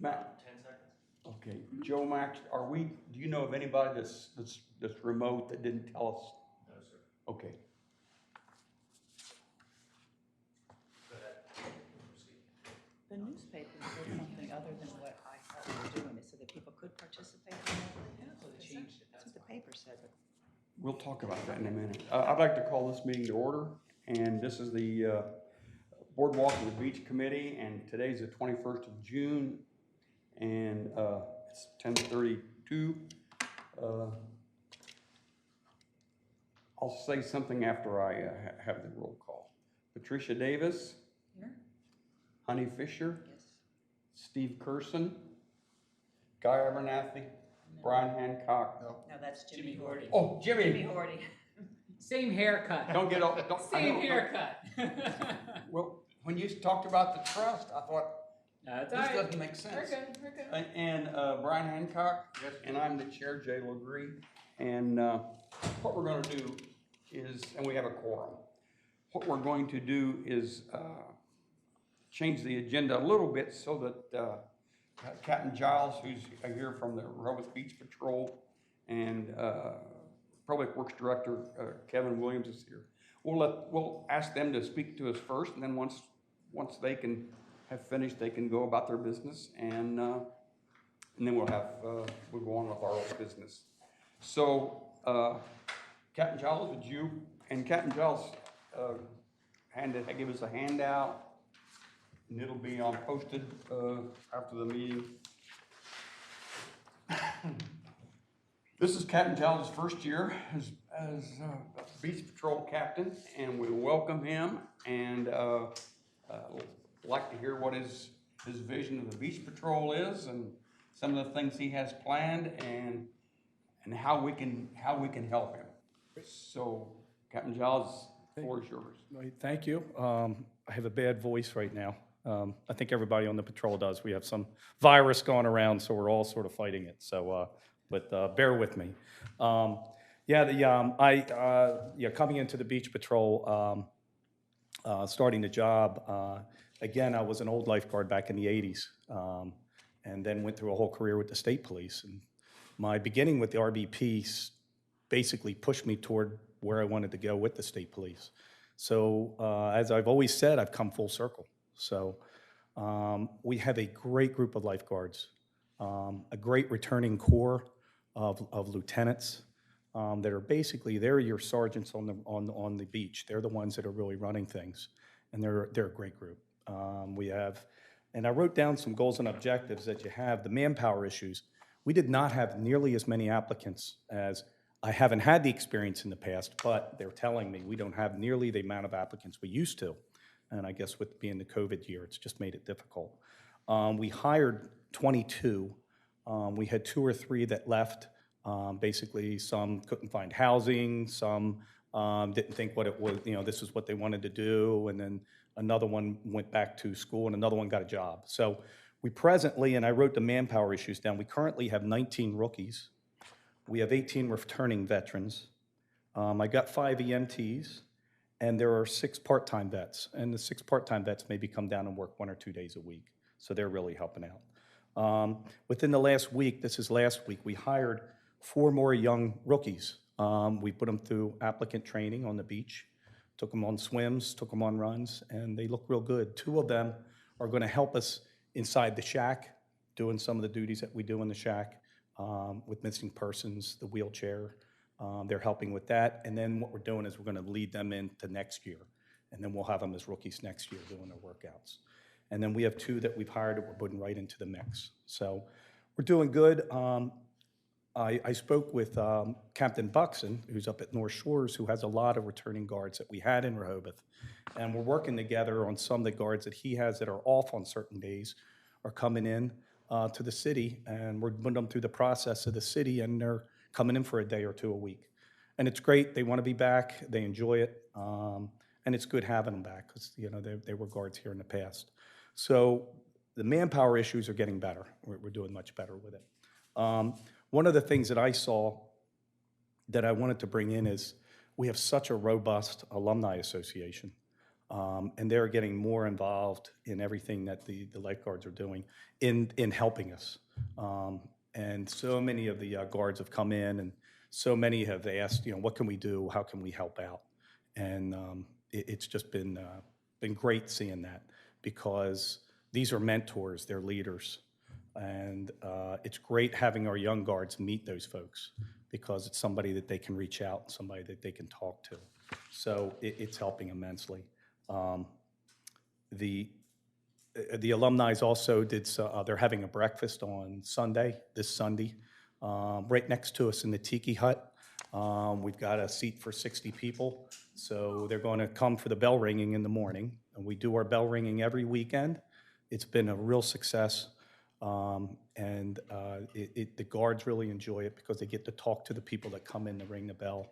Matt, 10 seconds. okay, Joe Max, do you know of anybody that's remote that didn't tell us? No, sir. Okay, Go ahead. Proceed. The newspaper said something other than what I thought we were doing, it said that people could participate in it. Yeah, so they changed it, That's that's what the why. paper said, but we'll talk about that in a minute. I'd like to call this meeting to order, and this is the Boardwalk and Beach Committee, and today's the 21st of June, and it's 10:32. I'll say something after I have the roll call. Patricia Davis, here, Honey Fisher, yes. Steve Curson, Guy Abernathy, Brian Hancock. No, that's Jimmy Horty. Oh, Jimmy Jimmy. Horty. Same haircut. Don't get off. Same haircut. Well, when you talked about the trust, I thought, That's this all right. doesn't make sense. We're good, we're good. And Brian Hancock, and I'm the chair, Jay LaGree. And what we're going to do is, and we have a quorum, what we're going to do is change the agenda a little bit so that Captain Giles, who's here from the Rehoboth Beach Patrol, and Public Works Director Kevin Williams is here. We'll ask them to speak to us first, and then once they can have finished, they can go about their business, and then we'll go on with our old business. So, Captain Giles, would you, and Captain Giles give us a handout, and it'll be posted after the meeting. This is Captain Giles' first year as Beach Patrol Captain, and we welcome him, and like to hear what his vision of the Beach Patrol is, and some of the things he has planned, and how we can help him. So, Captain Giles, the floor is yours. Right, thank you. I have a bad voice right now. I think everybody on the patrol does. We have some virus going around, so we're all sort of fighting it. So, but bear with me. Coming into the Beach Patrol, starting the job. Again, I was an old lifeguard back in the '80s, and then went through a whole career with the state police. And my beginning with the RBP basically pushed me toward where I wanted to go with the state police. So as I've always said, I've come full circle. So we have a great group of lifeguards, a great returning corps of lieutenants that are basically, they're your sergeants on the beach. They're the ones that are really running things, and they're a great group. We have, and I wrote down some goals and objectives that you have. The manpower issues, we did not have nearly as many applicants as, I haven't had the experience in the past, but they're telling me we don't have nearly the amount of applicants we used to. And I guess with being the COVID year, it's just made it difficult. We hired 22. We had 2 or 3 that left. Basically, some couldn't find housing, some didn't think what it was, this is what they wanted to do, and then another one went back to school, and another one got a job. So we presently, and I wrote the manpower issues down, we currently have 19 rookies. We have 18 returning veterans. I got 5 EMTs, and there are 6 part-time vets. And the 6 part-time vets maybe come down and work 1 or 2 days a week. So they're really helping out. Within the last week, this is last week, we hired 4 more young rookies. We put them through applicant training on the beach, took them on swims, took them on runs, and they look real good. 2 of them are gonna help us inside the shack, doing some of the duties that we do in the shack. With missing persons, the wheelchair, they're helping with that. And then what we're doing is we're gonna lead them into next year. And then we'll have them as rookies next year doing their workouts. And then we have 2 that we've hired that we're putting right into the mix. So we're doing good. I spoke with Captain Buxton, who's up at North Shores, who has a lot of returning guards that we had in Rehoboth. And we're working together on some of the guards that he has that are off on certain days are coming in to the city, and we're putting them through the process of the city, and they're coming in for a day or 2 a week. And it's great. They want to be back. They enjoy it. And it's good having them back because, they were guards here in the past. So the manpower issues are getting better. We're doing much better with it. One of the things that I saw that I wanted to bring in is we have such a robust alumni association. And they're getting more involved in everything that the lifeguards are doing in helping us. And so many of the guards have come in, and so many have asked, what can we do? How can we help out? And it's just been great seeing that, because these are mentors, they're leaders. And it's great having our young guards meet those folks, because it's somebody that they can reach out, somebody that they can talk to. So it's helping immensely. The alumni also they're having a breakfast on this Sunday, right next to us in the Tiki Hut. We've got a seat for 60 people, so they're going to come for the bell ringing in the morning. And we do our bell ringing every weekend. It's been a real success, and the guards really enjoy it, because they get to talk to the people that come in to ring the bell,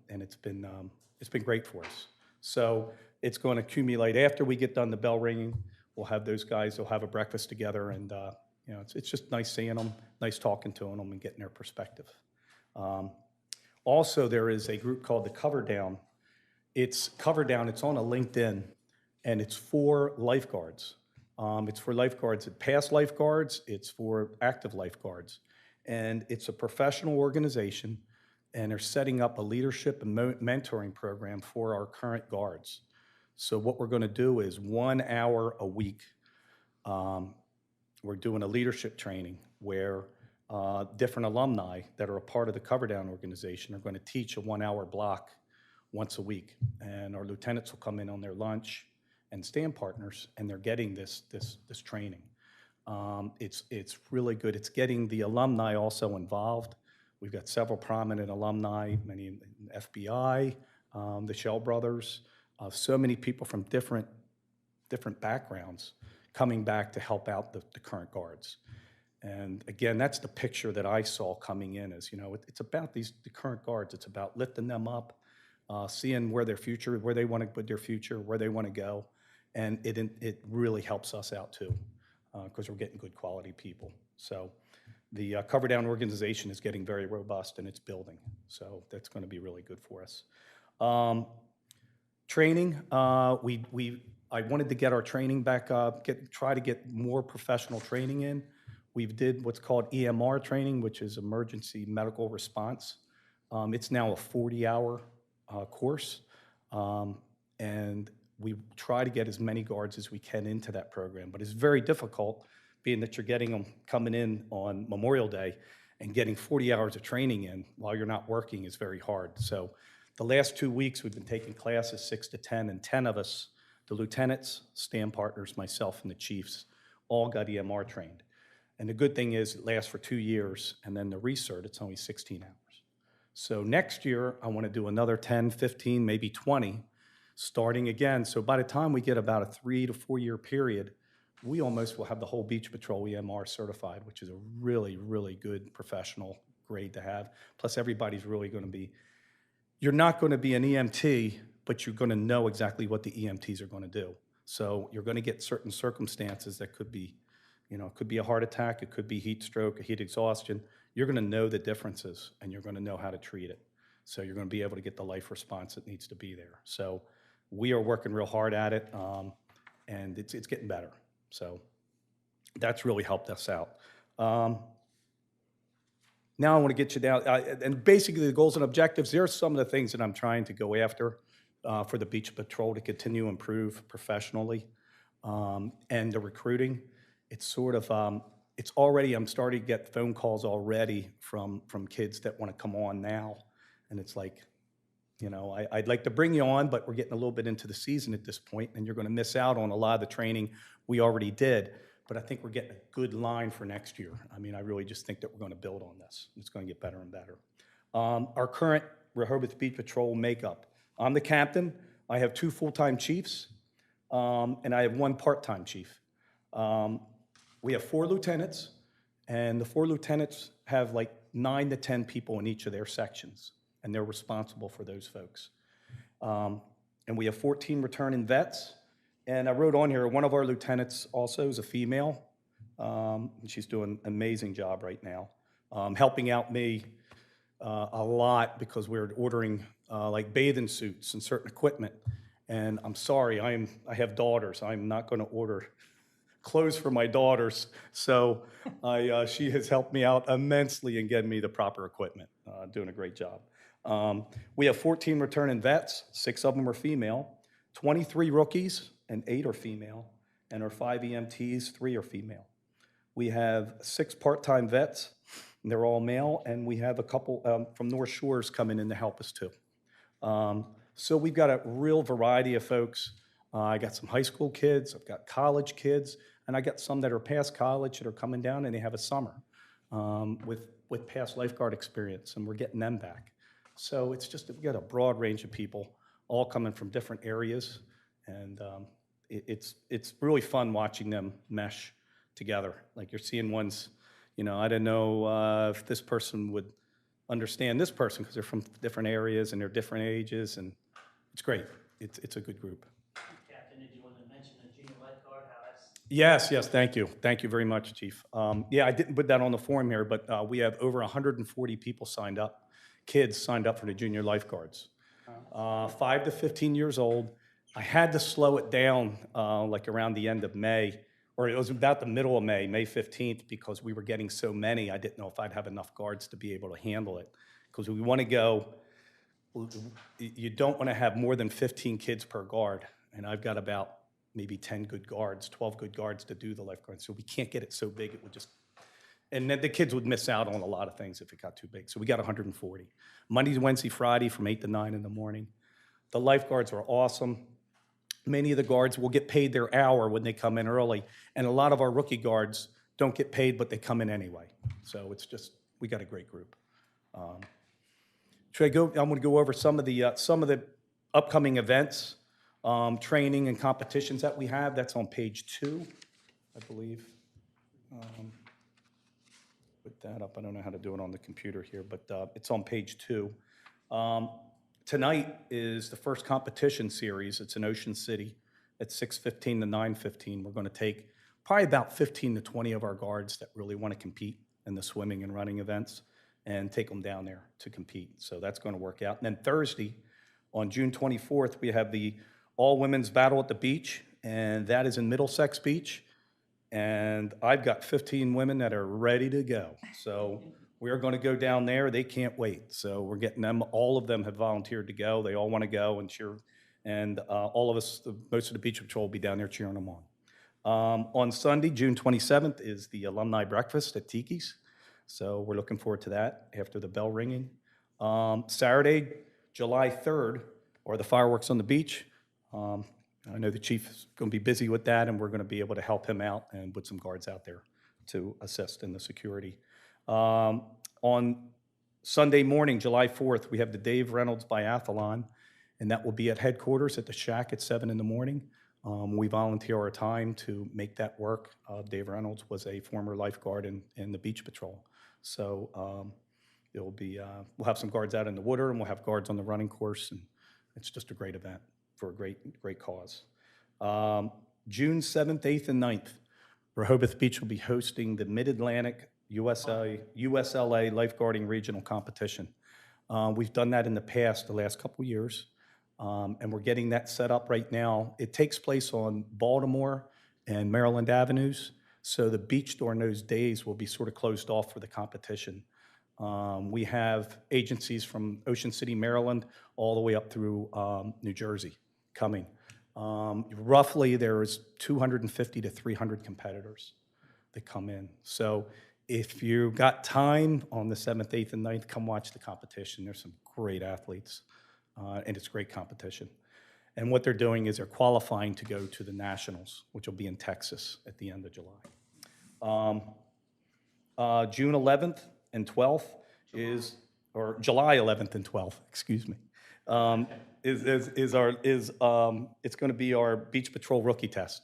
and it's been great for us. So it's going to accumulate after we get done the bell ringing. We'll have those guys. They'll have a breakfast together, and it's just nice seeing them, nice talking to them, and getting their perspective. Also, there is a group called the Cover Down. It's Cover Down. It's on a LinkedIn, and it's for lifeguards. It's for lifeguards, past lifeguards. It's for active lifeguards, and it's a professional organization. And they're setting up a leadership and mentoring program for our current guards. So what we're going to do is 1 hour a week, we're doing a leadership training where different alumni that are a part of the Cover Down organization are going to teach a 1 hour block once a week. And our lieutenants will come in on their lunch and stand partners, and they're getting this training. It's really good. It's getting the alumni also involved. We've got several prominent alumni, many in the FBI, the Shell brothers, so many people from different backgrounds coming back to help out the current guards. And again, that's the picture that I saw coming in, is, it's about the current guards. It's about lifting them up, seeing where they want to put their future, where they want to go. And it really helps us out too, because we're getting good quality people. So the Cover Down organization is getting very robust, and it's building. So that's going to be really good for us. Training, I wanted to get our training back up, try to get more professional training in. We did what's called EMR training, which is Emergency Medical Response. It's now a 40-hour course, and we try to get as many guards as we can into that program. But it's very difficult, being that you're getting them coming in on Memorial Day, and getting 40 hours of training in while you're not working is very hard. So the last 2 weeks, we've been taking classes 6 to 10, and 10 of us, the lieutenants, stand partners, myself, and the chiefs, all got EMR trained. And the good thing is it lasts for 2 years, and then the recert, it's only 16 hours. So next year, I want to do another 10, 15, maybe 20, starting again. So by the time we get about a 3 to 4 year period, we almost will have the whole Beach Patrol EMR certified, which is a really, really good professional grade to have. Plus, everybody's really going to be, you're not going to be an EMT, but you're going to know exactly what the EMTs are going to do. So you're going to get certain circumstances that could be, it could be a heart attack, it could be heat stroke, a heat exhaustion. You're going to know the differences, and you're going to know how to treat it. So you're going to be able to get the life response that needs to be there. So we are working real hard at it, and it's getting better. So that's really helped us out. Now I want to get you down, and basically the goals and objectives, there are some of the things that I'm trying to go after for the Beach Patrol to continue to improve professionally. And the recruiting, it's sort of, it's already, I'm starting to get phone calls already from kids that want to come on now. And it's like, I'd like to bring you on, but we're getting a little bit into the season at this point, and you're going to miss out on a lot of the training we already did. But I think we're getting a good line for next year. I mean, I really just think that we're going to build on this. It's going to get better and better. Our current Rehoboth Beach Patrol makeup. I'm the captain. I have 2 full-time chiefs, and I have 1 part-time chief. We have 4 lieutenants, and the 4 lieutenants have like 9 to 10 people in each of their sections, and they're responsible for those folks. And we have 14 returning vets. And I wrote on here, one of our lieutenants also is a female. And she's doing an amazing job right now, helping out me a lot, because we're ordering like bathing suits and certain equipment. And I'm sorry, I have daughters. I'm not going to order clothes for my daughters. So she has helped me out immensely in getting me the proper equipment, doing a great job. We have 14 returning vets, 6 of them are female, 23 rookies, and 8 are female, and our 5 EMTs, 3 are female. We have 6 part-time vets, and they're all male, and we have a couple from North Shores coming in to help us too. So we've got a real variety of folks. I got some high school kids, I've got college kids, and I got some that are past college that are coming down and they have a summer with past lifeguard experience, and we're getting them back. So it's just, we've got a broad range of people, all coming from different areas, and it's really fun watching them mesh together. Like you're seeing ones, you know, I don't know if this person would understand this person because they're from different areas and they're different ages, and it's great. It's a good group. Captain, did you want to mention the junior lifeguard, how that's? Yes, thank you. Thank you very much, Chief. Yeah, I didn't put that on the form here, but we have over 140 people signed up, kids signed up for the junior lifeguards. 5 to 15 years old. I had to slow it down like around the end of May, or it was about the middle of May, May 15th, because we were getting so many, I didn't know if I'd have enough guards to be able to handle it. Because we want to go, you don't want to have more than 15 kids per guard, and I've got about maybe 10 good guards, 12 good guards to do the lifeguard, so we can't get it so big, it would just, and then the kids would miss out on a lot of things if it got too big, so we got 140. Monday, Wednesday, Friday from 8 to 9 in the morning. The lifeguards are awesome. Many of the guards will get paid their hour when they come in early, and a lot of our rookie guards don't get paid, but they come in anyway. So it's just, we got a great group. Should I go? I'm going to go over some of the upcoming events, training and competitions that we have. That's on page 2, I believe. Put that up. I don't know how to do it on the computer here, but it's on page 2. Tonight is the first competition series. It's in Ocean City at 6:15 to 9:15. We're going to take probably about 15 to 20 of our guards that really want to compete in the swimming and running events and take them down there to compete. So that's going to work out. And then Thursday, on June 24th, we have the all-women's battle at the beach, and that is in Middlesex Beach. And I've got 15 women that are ready to go. So we are going to go down there. They can't wait. So we're getting them. All of them have volunteered to go. They all want to go and cheer. And all of us, most of the beach patrol will be down there cheering them on. On Sunday, June 27th, is the alumni breakfast at Tiki's. So we're looking forward to that after the bell ringing. Saturday, July 3rd, are the fireworks on the beach. I know the chief is going to be busy with that, and we're going to be able to help him out and put some guards out there to assist in the security. On Sunday morning, July 4th, we have the Dave Reynolds Biathlon, and that will be at headquarters at the Shack at 7 in the morning. We volunteer our time to make that work. Dave Reynolds was a former lifeguard in the beach patrol. So it'll be, we'll have some guards out in the water, and we'll have guards on the running course, and it's just a great event for a great cause. June 7th, 8th, and 9th, Rehoboth Beach will be hosting the Mid-Atlantic USLA Lifeguarding Regional Competition. We've done that in the past, the last couple years, and we're getting that set up right now. It takes place on Baltimore and Maryland Avenues, so the beach during those days will be sort of closed off for the competition. We have agencies from Ocean City, Maryland, all the way up through New Jersey coming. Roughly, there's 250 to 300 competitors that come in. So if you got time on the 7th, 8th, and 9th, come watch the competition. There's some great athletes, and it's great competition. And what they're doing is they're qualifying to go to the Nationals, which will be in Texas at the end of July. June 11th and 12th is, or July 11th and 12th, excuse me, it's going to be our Beach Patrol rookie test.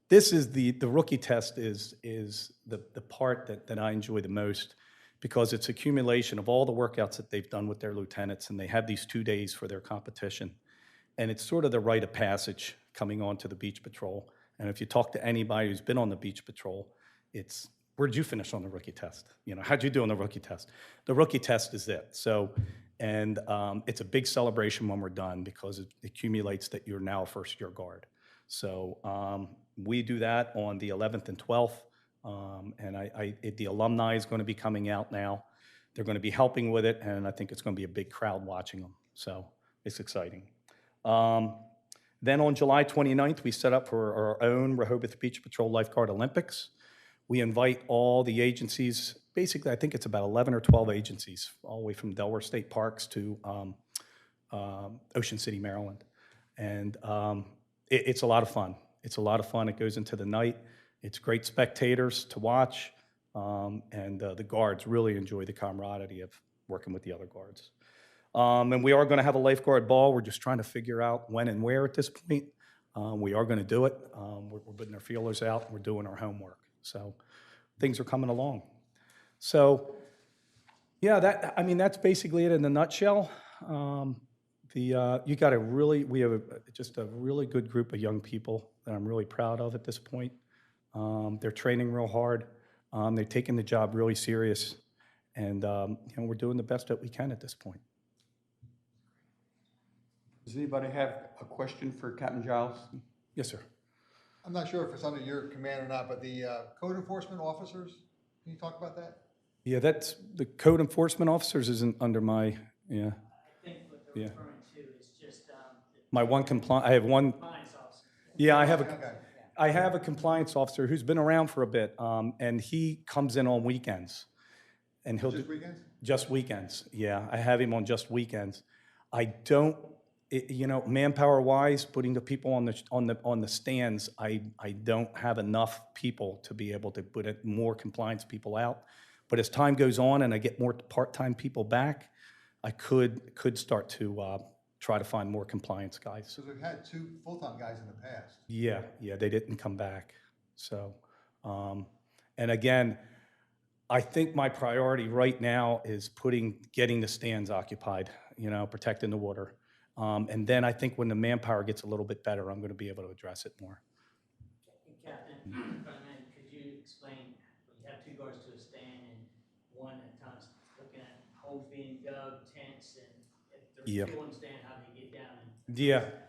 This is the rookie test is the part that I enjoy the most, because it's accumulation of all the workouts that they've done with their lieutenants, and they have these 2 days for their competition. And it's sort of the rite of passage coming on to the Beach Patrol. And if you talk to anybody who's been on the Beach Patrol, it's, where'd you finish on the rookie test? You know, how'd you do on the rookie test? The rookie test is it. So And it's a big celebration when we're done because it accumulates that you're now a first-year guard. So we do that on the 11th and 12th. The alumni is going to be coming out now. They're going to be helping with it, and I think it's going to be a big crowd watching them. So it's exciting. Then on July 29th, we set up for our own Rehoboth Beach Patrol Lifeguard Olympics. We invite all the agencies, basically I think it's about 11 or 12 agencies, all the way from Delaware State Parks to Ocean City, Maryland. And it's a lot of fun. It's a lot of fun. It goes into the night. It's great spectators to watch, and the guards really enjoy the camaraderie of working with the other guards. And we are going to have a lifeguard ball. We're just trying to figure out when and where at this point. We are going to do it. We're putting our feelers out, and we're doing our homework. So things are coming along. So yeah, that's basically it in a nutshell. We have just a really good group of young people that I'm really proud of at this point. They're training real hard. They're taking the job really serious, and we're doing the best that we can at this point. Does anybody have a question for Captain Giles? Yes, sir. I'm not sure if it's under your command or not, but the code enforcement officers, can you talk about that? Yeah, that's the code enforcement officers isn't under my, yeah. I think what they're Yeah. referring to is just, My one I have one, compliance officer. yeah, Okay. I have a compliance officer who's been around for a bit, and he comes in on weekends. And he'll Just do weekends? just weekends, yeah. I have him on just weekends. I don't, manpower wise, putting the people on the stands, I don't have enough people to be able to put more compliance people out. But as time goes on and I get more part-time people back, I could start to try to find more compliance guys. Because we've had 2 full-time guys in the past. Yeah, they didn't come back. So, and again, I think my priority right now is getting the stands occupied, protecting the water. And then I think when the manpower gets a little bit better, I'm going to be able to address it more. Captain, if I may, could you explain, you have 2 guards to a stand and one at times looking at holes being dug, tents, and if there's Yep. 2 on stand, how do you get down?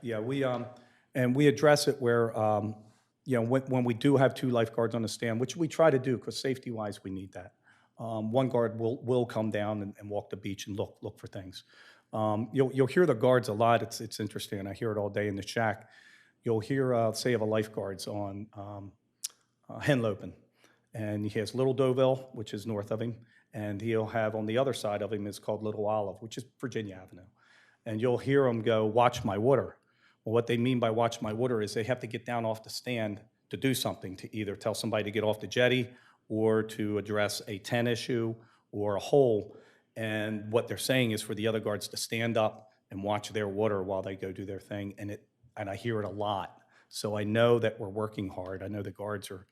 Yeah, we address it where, when we do have 2 lifeguards on the stand, which we try to do because safety-wise, we need that. One guard will come down and walk the beach and look for things. You'll hear the guards a lot. It's interesting, and I hear it all day in the shack. You'll hear, say, of a lifeguard's on Henlopen, and he has Little Deauville, which is north of him, and he'll have on the other side of him is called Little Olive, which is Virginia Avenue. And you'll hear them go, "Watch my water." Well, what they mean by watch my water is they have to get down off the stand to do something, to either tell somebody to get off the jetty or to address a tent issue or a hole. And what they're saying is for the other guards to stand up and watch their water while they go do their thing. And I hear it a lot. So I know that we're working hard. I know the guards are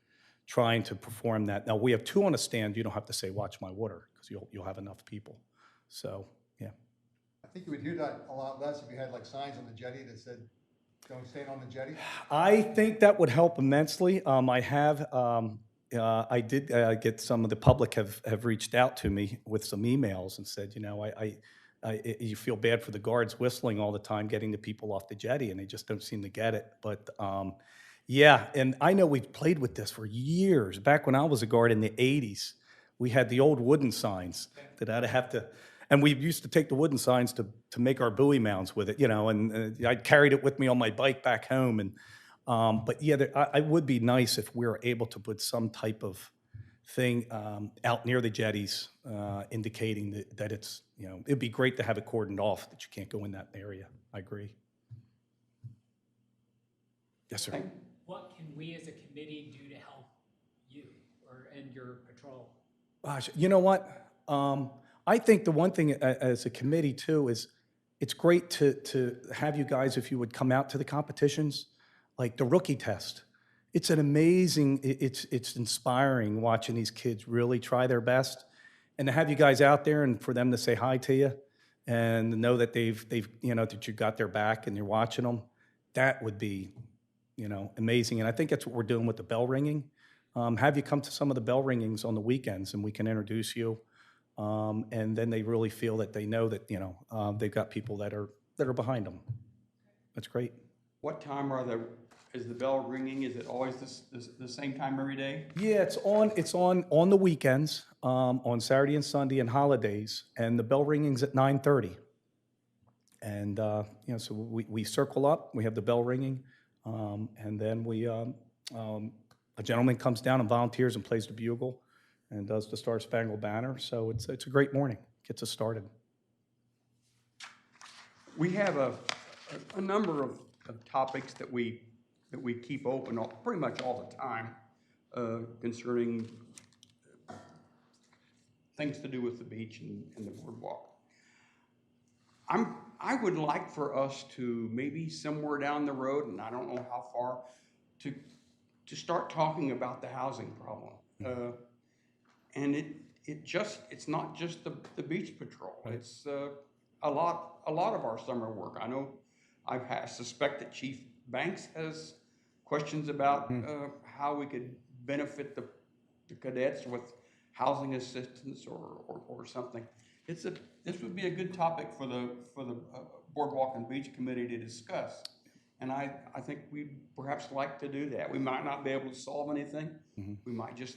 trying to perform that. Now, we have 2 on a stand. You don't have to say, "Watch my water," because you'll have enough people. So, yeah. I think you would hear that a lot less if you had like signs on the jetty that said, "Don't stand on the jetty." I think that would help immensely. I did get some of the public have reached out to me with some emails and said, you feel bad for the guards whistling all the time, getting the people off the jetty, and they just don't seem to get it. But yeah, and I know we've played with this for years. Back when I was a guard in the 80s, we had the old wooden signs that I'd have to, and we used to take the wooden signs to make our buoy mounds with it, and I carried it with me on my bike back home. And but yeah, I would be nice if we were able to put some type of thing out near the jetties indicating that it's, it'd be great to have it cordoned off that you can't go in that area. I agree. Yes, sir. What can we as a committee do to help you and your patrol? Gosh, you know what? I think the one thing as a committee too is it's great to have you guys, if you would come out to the competitions, like the rookie test. It's an amazing, it's inspiring watching these kids really try their best, and to have you guys out there and for them to say hi to you and know that they've that you got their back and you're watching them, that would be, amazing. And I think that's what we're doing with the bell ringing. Have you come to some of the bell ringings on the weekends and we can introduce you. And then they really feel that they know that, they've got people that are behind them. That's great. What time is the bell ringing? Is it always the same time every day? Yeah, it's on the weekends, on Saturday and Sunday and holidays, and the bell ringing's at 9:30. And, so we circle up, we have the bell ringing, and then a gentleman comes down and volunteers and plays the bugle and does the Star Spangled Banner. So it's a great morning, gets us started. We have a number of topics that we keep open pretty much all the time concerning things to do with the beach and the boardwalk. I would like for us to maybe somewhere down the road, and I don't know how far, to start talking about the housing problem. And it's not just the beach patrol. Right. It's a lot of our summer work. I know I suspect that Chief Banks has questions about how we could benefit the cadets with housing assistance or something. This would be a good topic for the Boardwalk and Beach Committee to discuss. And I think we'd perhaps like to do that. We might not be able to solve anything. We might just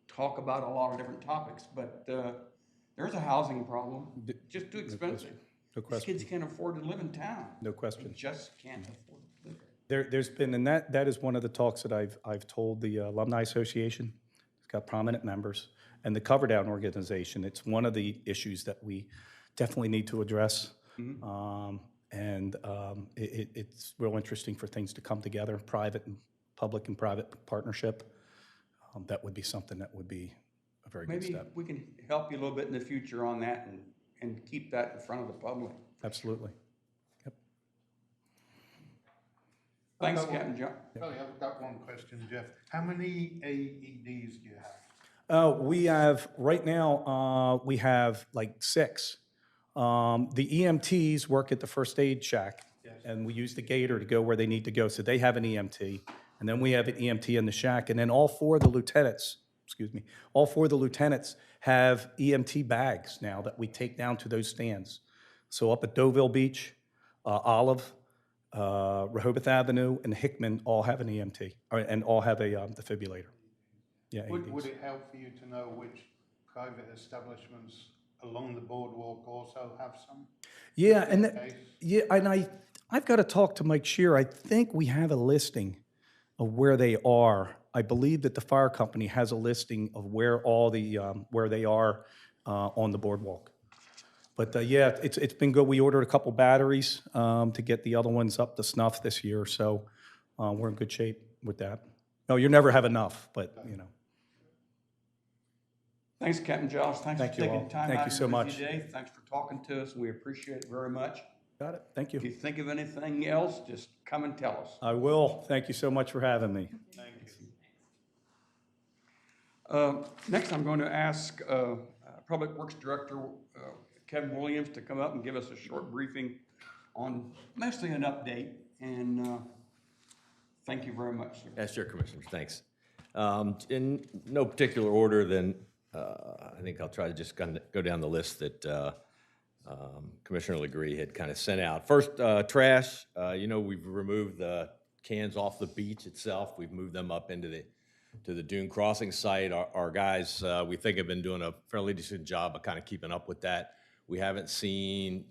talk about a lot of different topics, but there's a housing problem. Just too expensive. No question. These kids can't afford to live in town. No question. They just can't afford to live there. There's been, and that is one of the talks that I've told the Alumni Association. It's got prominent members, and the Cover Down organization. It's one of the issues that we definitely need to address. It's real interesting for things to come together, public and private partnership. That would be something that would be a very good step. Maybe we can help you a little bit in the future on that and keep that in front of the public. Absolutely. Yep. Thanks, Captain John. I've got one question, Jeff. How many AEDs do you have? We have, right now, we have like 6. The EMTs work at the first aid shack. Yes. And we use the gator to go where they need to go. So they have an EMT. And then we have an EMT in the shack. And then all 4 of the lieutenants have EMT bags now that we take down to those stands. So up at Deauville Beach, Olive, Rehoboth Avenue, and Hickman all have an EMT, and all have a defibrillator. Yeah. Would it help for you to know which private establishments along the boardwalk also have some? Yeah, and I've got to talk to Mike Shear. I think we have a listing of where they are. I believe that the fire company has a listing of where all the where they are on the boardwalk. But yeah, it's been good. We ordered a couple batteries to get the other ones up to snuff this year, so we're in good shape with that. No, you never have enough, but Thanks, Captain Giles. Thanks for taking time out of your busy day. Thanks for talking to us. We appreciate it very much. Got it. Thank you. If you think of anything else, just come and tell us. I will. Thank you so much for having me. Thank you. Next, I'm going to ask Public Works Director Kevin Williams to come up and give us a short briefing on mostly an update. And thank you very much, sir. Yes, sure, Commissioners, thanks. In no particular order, then I think I'll try to just kind of go down the list that Commissioner Legree had kind of sent out. First, trash. We've removed the cans off the beach itself. We've moved them up into the dune crossing site. Our guys, we think, have been doing a fairly decent job of kind of keeping up with that. We haven't seen,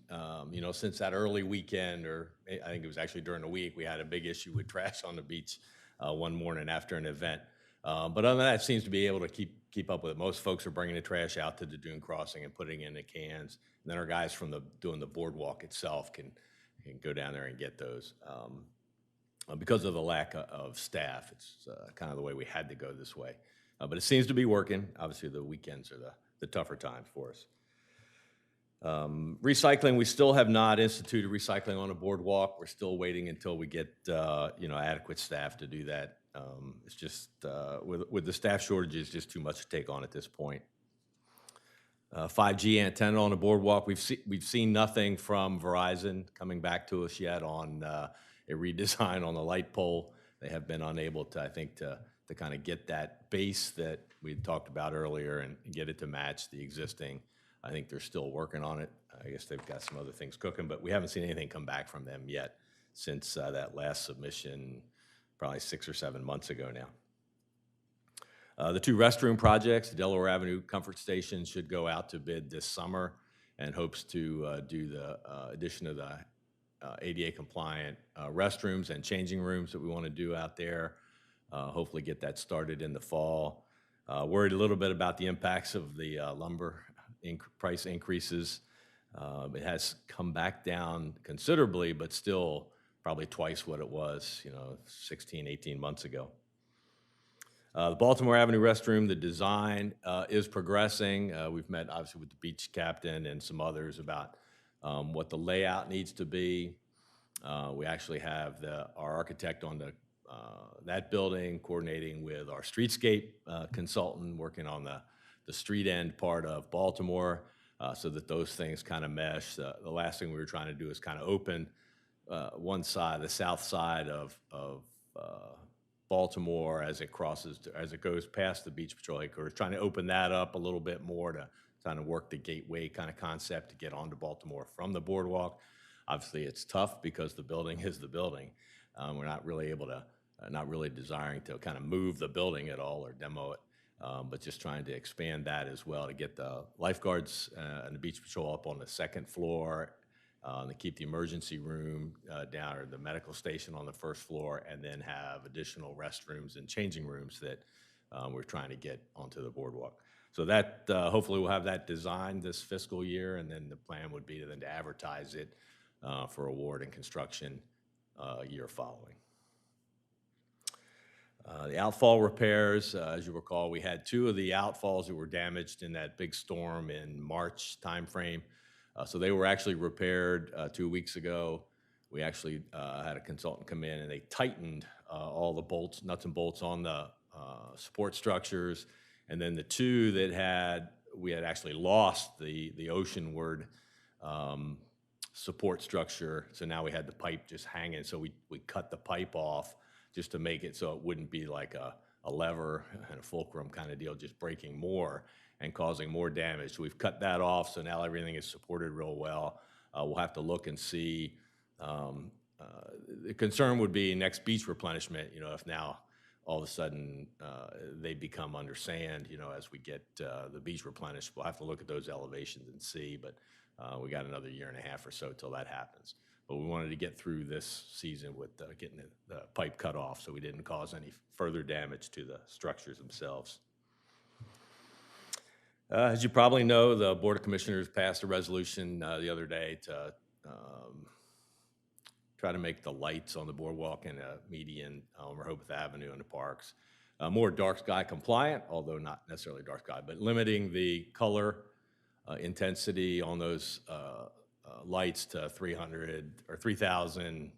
since that early weekend, or I think it was actually during the week, we had a big issue with trash on the beach one morning after an event. But other than that, it seems to be able to keep up with it. Most folks are bringing the trash out to the dune crossing and putting it in the cans. And then our guys from doing the boardwalk itself can go down there and get those. Because of the lack of staff, it's kind of the way we had to go this way. But it seems to be working. Obviously, the weekends are the tougher times for us. Recycling, we still have not instituted recycling on a boardwalk. We're still waiting until we get adequate staff to do that. It's just with the staff shortages, just too much to take on at this point. 5G antenna on the boardwalk. We've seen nothing from Verizon coming back to us yet on a redesign on the light pole. They have been unable to, I think, to kind of get that base that we talked about earlier and get it to match the existing I think they're still working on it. I guess they've got some other things cooking, but we haven't seen anything come back from them yet since that last submission, probably 6 or 7 months ago now. The 2 restroom projects, the Delaware Avenue Comfort Station, should go out to bid this summer, and hopes to do the addition of the ADA compliant restrooms and changing rooms that we want to do out there. Hopefully get that started in the fall. Worried a little bit about the impacts of the lumber price increases. It has come back down considerably, but still probably twice what it was, 16, 18 months ago. The Baltimore Avenue restroom, the design is progressing. We've met obviously with the beach captain and some others about what the layout needs to be. We actually have our architect on that building coordinating with our streetscape consultant working on the street end part of Baltimore so that those things kind of mesh. The last thing we were trying to do is kind of open one side, the south side of Baltimore as it goes past the Beach Patrol headquarters, trying to open that up a little bit more to kind of work the gateway kind of concept to get onto Baltimore from the boardwalk. Obviously, it's tough because the building is the building. We're not really able to, not really desiring to kind of move the building at all or demo it, but just trying to expand that as well to get the lifeguards and the Beach Patrol up on the 2nd floor, to keep the emergency room down, or the medical station on the 1st floor, and then have additional restrooms and changing rooms that we're trying to get onto the boardwalk. So that hopefully we'll have that designed this fiscal year, and then the plan would be to advertise it for award and construction year following. The outfall repairs, as you recall, we had 2 of the outfalls that were damaged in that big storm in March timeframe. So they were actually repaired 2 weeks ago. We actually had a consultant come in and they tightened all the bolts, nuts and bolts on the support structures. And then the 2 that we had actually lost the oceanward support structure. So now we had the pipe just hanging. So we cut the pipe off just to make it so it wouldn't be like a lever and a fulcrum kind of deal, just breaking more and causing more damage. So we've cut that off, so now everything is supported real well. We'll have to look and see. The concern would be next beach replenishment, if now all of a sudden they become under sand, as we get the beach replenished. We'll have to look at those elevations and see, but we got another 1.5 years or so till that happens. But we wanted to get through this season with getting the pipe cut off so we didn't cause any further damage to the structures themselves. As you probably know, the Board of Commissioners passed a resolution the other day to try to make the lights on the boardwalk and Meetin on Rehoboth Avenue and the parks more dark sky compliant, although not necessarily dark sky, but limiting the color intensity on those lights to 300 or 3,000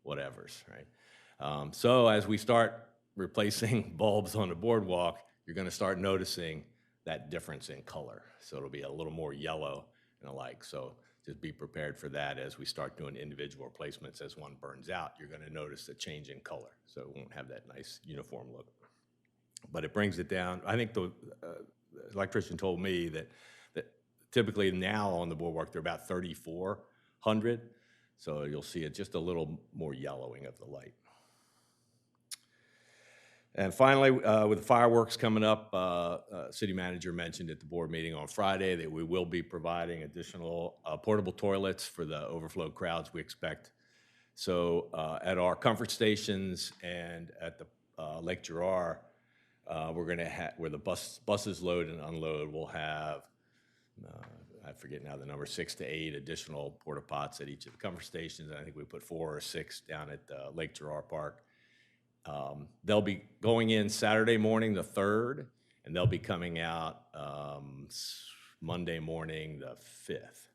whatevers, right? So as we start replacing bulbs on the boardwalk, you're going to start noticing that difference in color. So it'll be a little more yellow and the like. So just be prepared for that as we start doing individual replacements. As one burns out, you're going to notice a change in color. So it won't have that nice uniform look. But it brings it down. I think the electrician told me that typically now on the boardwalk, they're about 3,400. So you'll see it just a little more yellowing of the light. And finally, with the fireworks coming up, city manager mentioned at the board meeting on Friday that we will be providing additional portable toilets for the overflow crowds we expect. So at our comfort stations and at the Lake Girard, we're going to have, where the buses load and unload, we'll have, I forget now the number, 6 to 8 additional porta pots at each of the comfort stations. I think we put 4 or 6 down at Lake Girard Park. They'll be going in Saturday morning, the 3rd, and they'll be coming out Monday morning, the 5th.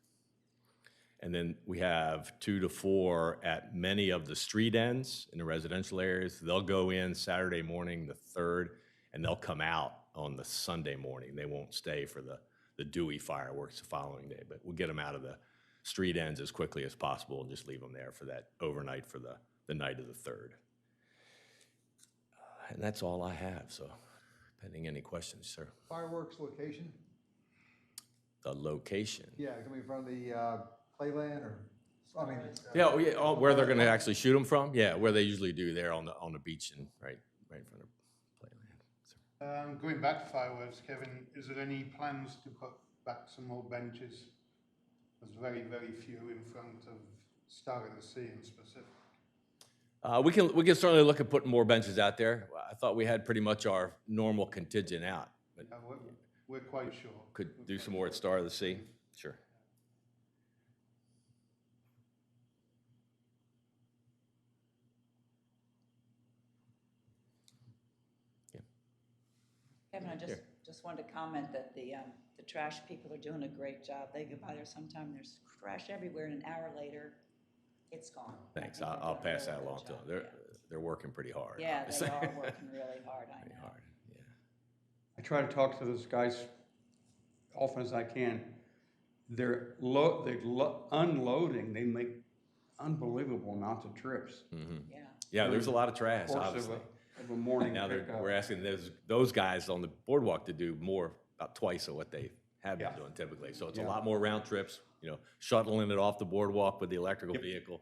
And then we have 2 to 4 at many of the street ends in the residential areas. They'll go in Saturday morning, the 3rd, and they'll come out on the Sunday morning. They won't stay for the dewy fireworks the following day, but we'll get them out of the street ends as quickly as possible and just leave them there for that overnight for the night of the 3rd. And that's all I have, so pending any questions, sir. Fireworks location? the location. Yeah, coming from the, playland or, I mean. Yeah, oh, yeah, oh, where they're gonna actually shoot them from? Yeah, where they usually do there on the beach and right in front of playland. So, Going back to fireworks, Kevin, is there any plans to put back some more benches? There's very, very few in front of Star of the Sea in specific. we can certainly look at putting more benches out there. I thought we had pretty much our normal contingent out, but We're quite sure. could do some more at Star of the Sea. Sure. Kevin, I just wanted to comment that the trash people are doing a great job. They go by there sometime, there's trash everywhere, and an hour later, it's gone. Thanks. I think I'll they're doing a pass really that good along to job, them. yeah. They're working pretty hard. Yeah, obviously. they are working really hard, I Pretty know. hard. Yeah. I try to talk to those guys often as I can. They're unloading, they make unbelievable amounts of trips. Yeah. Yeah, there's a lot of trash, Course obviously. of a morning Now pickup. we're asking those guys on the boardwalk to do more, about twice of what they have been Yeah. doing typically. So it's a Yeah. lot more round trips, shuttling it off the boardwalk with the electric vehicle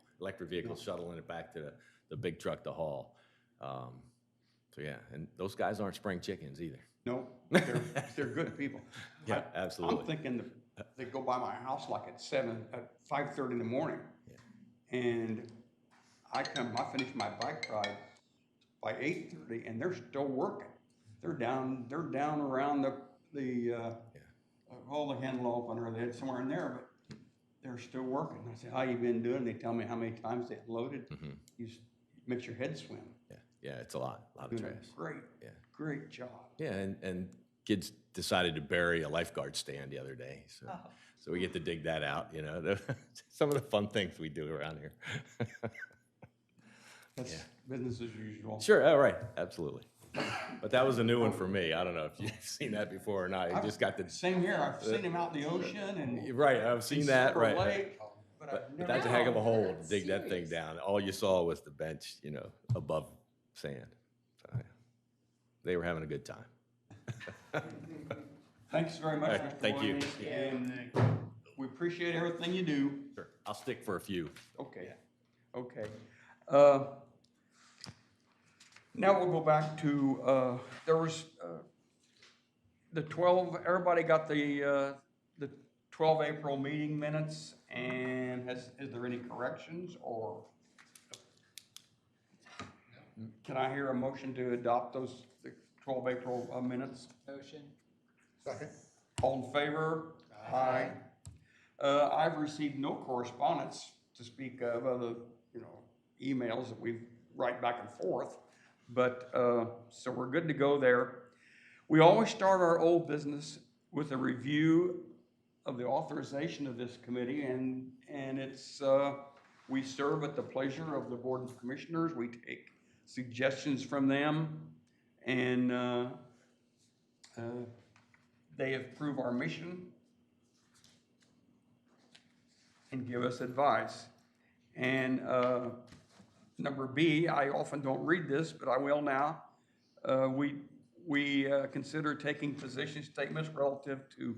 shuttling it back to the big truck to haul. So yeah, and those guys aren't spring chickens either. No, they're good people. Yeah, absolutely. I'm thinking they go by my house like at 5:30 in the morning. And I finish my bike ride by 8:30 and they're still working. They're down around the handle opener, they're somewhere in there, but they're still working. I say, how you been doing? They tell me how many times they loaded. Makes your head swim. Yeah, it's a lot of Doing trash. a great job. Yeah, and kids decided to bury a lifeguard stand the other day, so we get to dig that out. Some of the fun things we do around here. That's business as usual. Sure, all right, absolutely. But that was a new one for me. I don't know if you've seen that before or not. You just got the Same here. I've seen him out in the ocean and right. I've seen that. Silver Right. Lake, but I've But never. that's a heck of a hole to That's dig that thing serious. down. All you saw was the bench, above sand. So, yeah. They were having a good time. Thanks very much, All right, Mr. thank you. Williams, and we appreciate everything you do. Sure. I'll stick for a few. Okay, okay. Now we'll go back to, there was, the 12, everybody got the 12 April meeting minutes, and is there any corrections, or? Can I hear a motion to adopt the 12 April minutes? Motion. Second. All in favor? Aye. I've received no correspondence to speak of, other, emails that we write back and forth. But, so we're good to go there. We always start our old business with a review of the authorization of this committee, and it's, we serve at the pleasure of the Board of Commissioners. We take suggestions from them, and they approve our mission and give us advice. And number B, I often don't read this, but I will now. We consider taking position statements relative to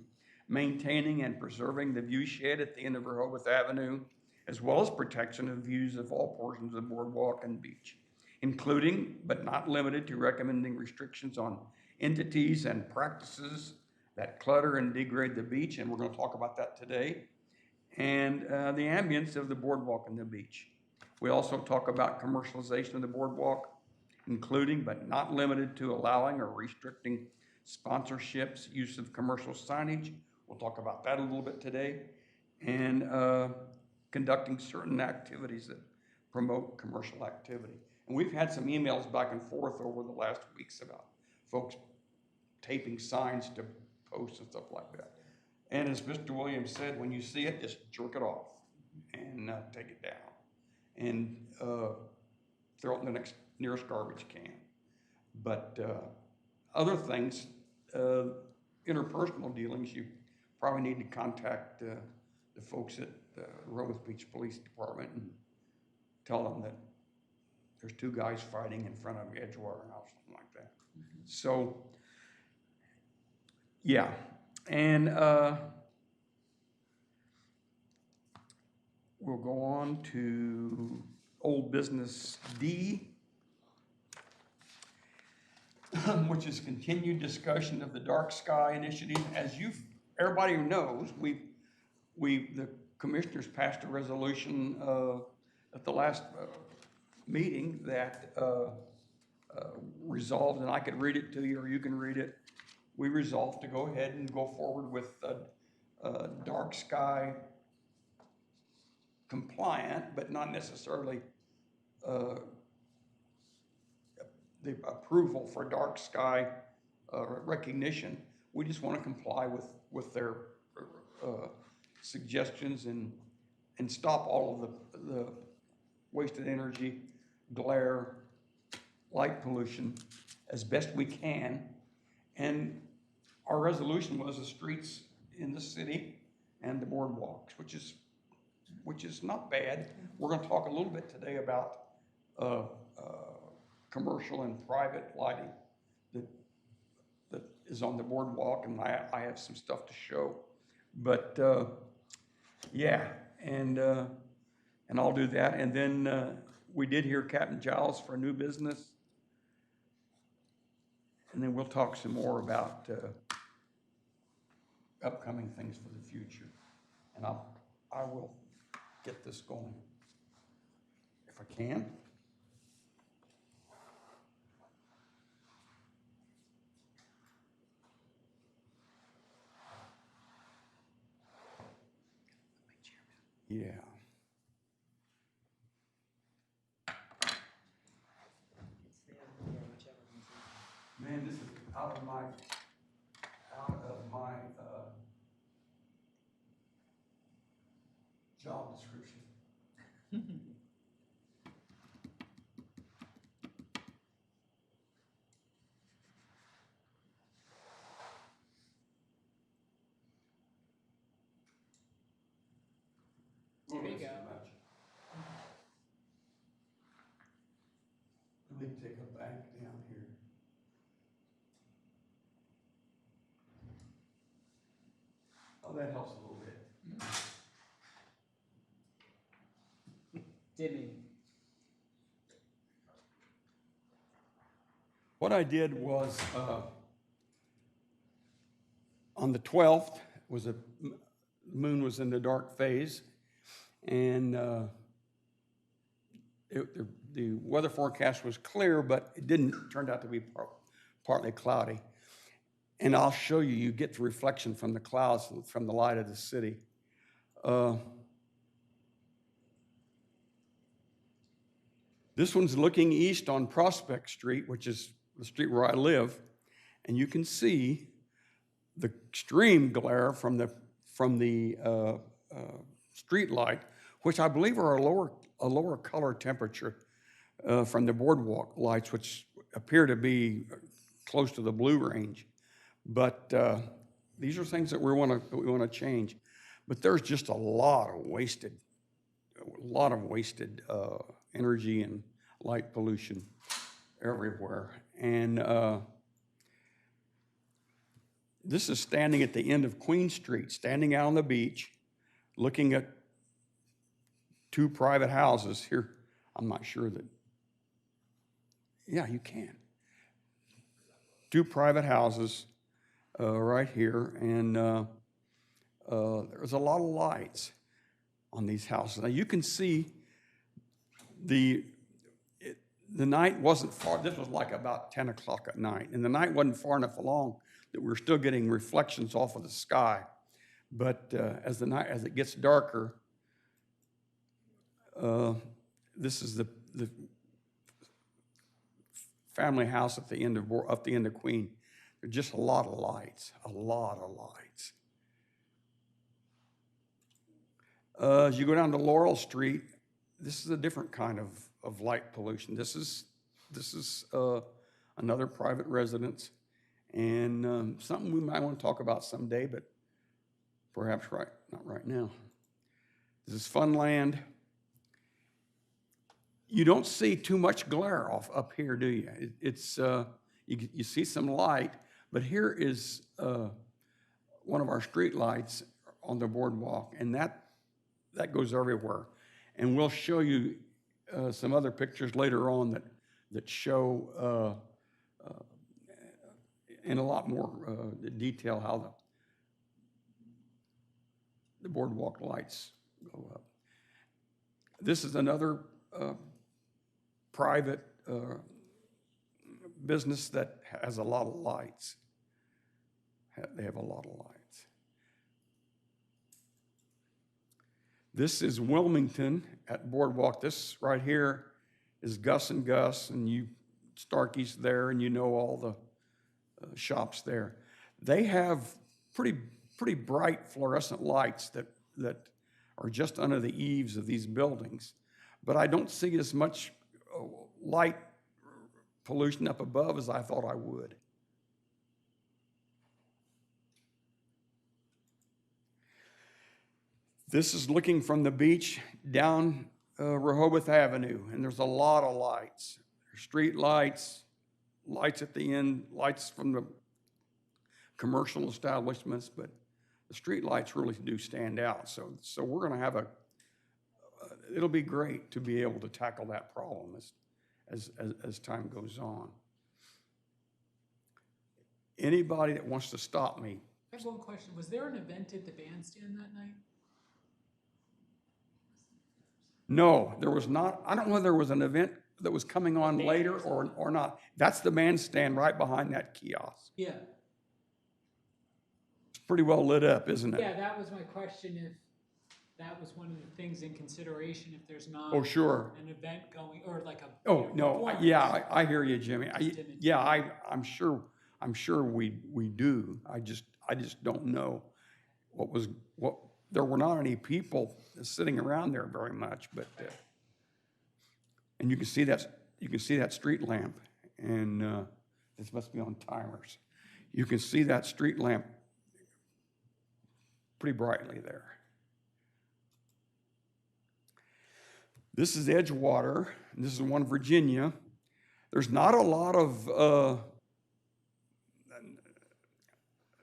maintaining and preserving the view shed at the end of Rehoboth Avenue, as well as protection of views of all portions of Boardwalk and Beach, including but not limited to recommending restrictions on entities and practices that clutter and degrade the beach, and we're going to talk about that today, and the ambience of the boardwalk and the beach. We also talk about commercialization of the boardwalk, including but not limited to allowing or restricting sponsorships, use of commercial signage. We'll talk about that a little bit today, and conducting certain activities that promote commercial activity. And we've had some emails back and forth over the last weeks about folks taping signs to posts and stuff like that. And as Mr. Williams said, when you see it, just jerk it off and take it down and throw it in the nearest garbage can. But other things, interpersonal dealings, you probably need to contact the folks at the Rehoboth Beach Police Department and tell them that there's two guys fighting in front of Edgewater House, something like that. So, yeah, and we'll go on to old business D, which is continued discussion of the dark sky initiative. As everybody knows, the commissioners passed a resolution at the last meeting that resolved, and I could read it to you or you can read it. We resolved to go ahead and go forward with dark sky compliant, but not necessarily the approval for dark sky recognition. We just want to comply with their suggestions and stop all of the wasted energy, glare, light pollution as best we can. And our resolution was the streets in the city and the boardwalks, which is not bad. We're going to talk a little bit today about commercial and private lighting that is on the boardwalk, and I have some stuff to show. But yeah, and I'll do that. And then we did hear Captain Giles for new business, and then we'll talk some more about upcoming things for the future. And I will get this going if I can. Yeah. Man, this is out of my job description. There you go. Let me take a back down here. Oh, that helps a little bit. Dimming. What I did was, on the 12th, the moon was in the dark phase, and the weather forecast was clear, but it turned out to be partly cloudy. And I'll show you, you get the reflection from the clouds, from the light of the city. This one's looking east on Prospect Street, which is the street where I live, and you can see the extreme glare from the street light, which I believe are a lower color temperature from the boardwalk lights, which appear to be close to the blue range. But these are things that we want to change. But there's just a lot of wasted energy and light pollution everywhere. And this is standing at the end of Queen Street, standing out on the beach, looking at two private houses here. I'm not sure that, yeah, you can. Two private houses right here, and there's a lot of lights on these houses. Now you can see the night wasn't far. This was like about 10 o'clock at night, and the night wasn't far enough along that we were still getting reflections off of the sky. But as it gets darker, this is the family house at the end of Queen. There's just a lot of lights, As you go down to Laurel Street, this is a different kind of light pollution. This is another private residence, and something we might want to talk about someday, but perhaps not right now. This is Funland. You don't see too much glare up here, do you? You see some light, but here is one of our street lights on the boardwalk, and that goes everywhere. And we'll show you some other pictures later on that show in a lot more detail how the boardwalk lights go up. This is another private business that has a lot of lights. They have a lot of lights. This is Wilmington at Boardwalk. This right here is Gus and Gus, and you Starkey's there, and you know all the shops there. They have pretty bright fluorescent lights that are just under the eaves of these buildings, but I don't see as much light pollution up above as I thought I would. This is looking from the beach down Rehoboth Avenue, and there's a lot of lights. There's street lights, lights at the end, lights from the commercial establishments, but the street lights really do stand out. So we're going to have it'll be great to be able to tackle that problem as time goes on. Anybody that wants to stop me. I have one question. Was there an event at the bandstand that night? No, there was not. I don't know whether there was an event that was coming on later or not. That's the bandstand right behind that kiosk. Yeah. It's pretty well lit up, isn't it? Yeah, that was my question, if that was one of the things in consideration, if there's not Oh, sure. an event going, or like a. Oh, no, performance. yeah, I hear you, Jimmy. I'm sure we do. I just don't know what there were not any people sitting around there very much, but and you can see that street lamp, and this must be on timers. You can see that street lamp pretty brightly there. This is Edgewater, and this is one Virginia. There's not a lot of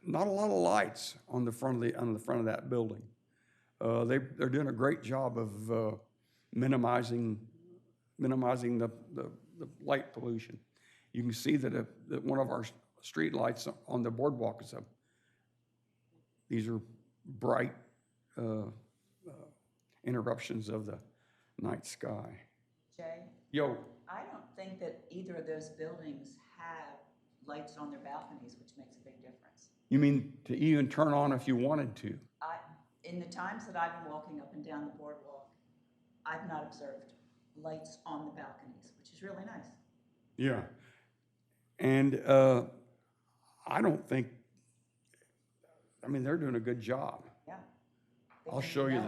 lights on the front of that building. They're doing a great job of minimizing the light pollution. You can see that one of our street lights on the boardwalk is these are bright interruptions of the night sky. Jay, Yo, I don't think that either of those buildings have lights on their balconies, which makes a big difference. you mean to even turn on if you wanted to? In the times that I've been walking up and down the boardwalk, I've not observed lights on the balconies, which is really nice. Yeah. And I don't think, they're doing a good job. Yeah. I'll show you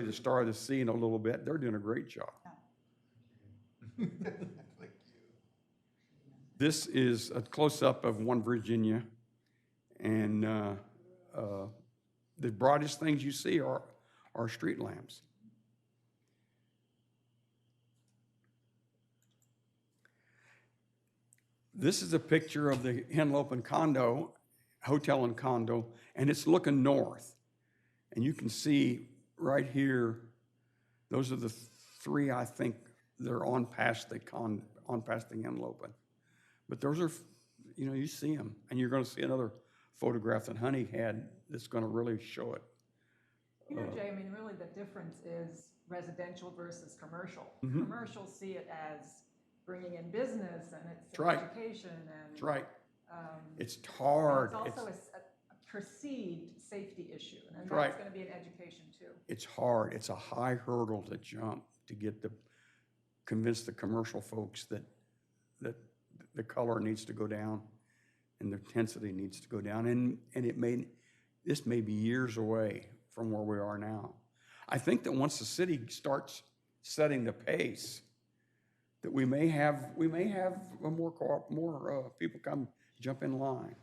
the Star of the Sea in a little bit. They're doing a great job. This is a close-up of one Virginia, and the brightest things you see are street lamps. This is a picture of the Henlopen condo, hotel and condo, and it's looking north. And you can see right here, those are the three, I think, they're on past the Henlopen. But those are, you see them, and you're going to see another photograph that Honey had that's going to really show it. Jay, really the difference is residential versus commercial. Mm-hmm. Commercials see it as bringing in business and it's right. education and. That's right. It's hard. It's also a perceived safety issue, and that's right. going to be an education too. It's hard. It's a high hurdle to jump to convince the commercial folks that the color needs to go down and the intensity needs to go down. And this may be years away from where we are now. I think that once the city starts setting the pace, that we may have more people jump in line.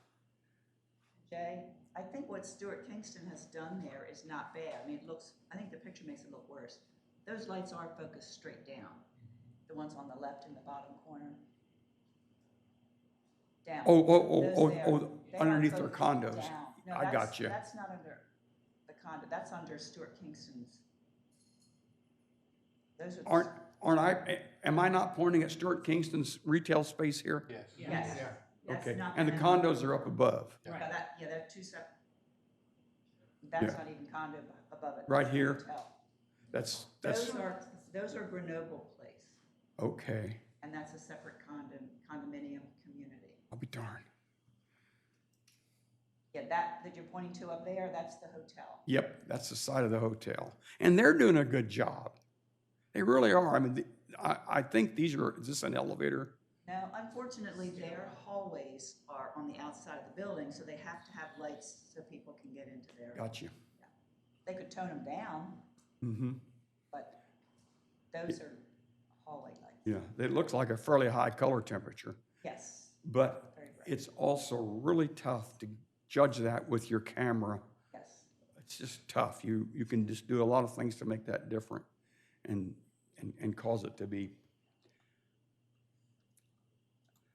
Jay, I think what Stuart Kingston has done there is not bad. I think the picture makes it look worse. Those lights are focused straight down. The ones on the left in the bottom corner. Down. Oh, underneath their focused condos. down. No, I got you. That's not under the condo. That's under Stuart Kingston's Those are. Aren't am I not pointing at Stuart Kingston's retail space here? Yes. Yes. Yeah. That's Okay, not and the them. condos are up above, Yeah, they're two separate. That's Yeah. not even condo above it. Right that's the here? hotel. that's, Those are Grenoble Place, okay, and that's a separate condominium community. I'll be darned. Yeah, that you're pointing to up there, that's the hotel. Yep, that's the side of the hotel. And they're doing a good job. They really are. I mean, I think is this an elevator? No, unfortunately, their hallways are on the outside of the building, so they have to have lights so people can get into there. Got you. They could tone them down, Mm-hmm. but those are hallway lights. Yeah, it looks like a fairly high color temperature, Yes, but very bright. it's also really tough to judge that with your camera. Yes. It's just tough. You can just do a lot of things to make that different and cause it to be.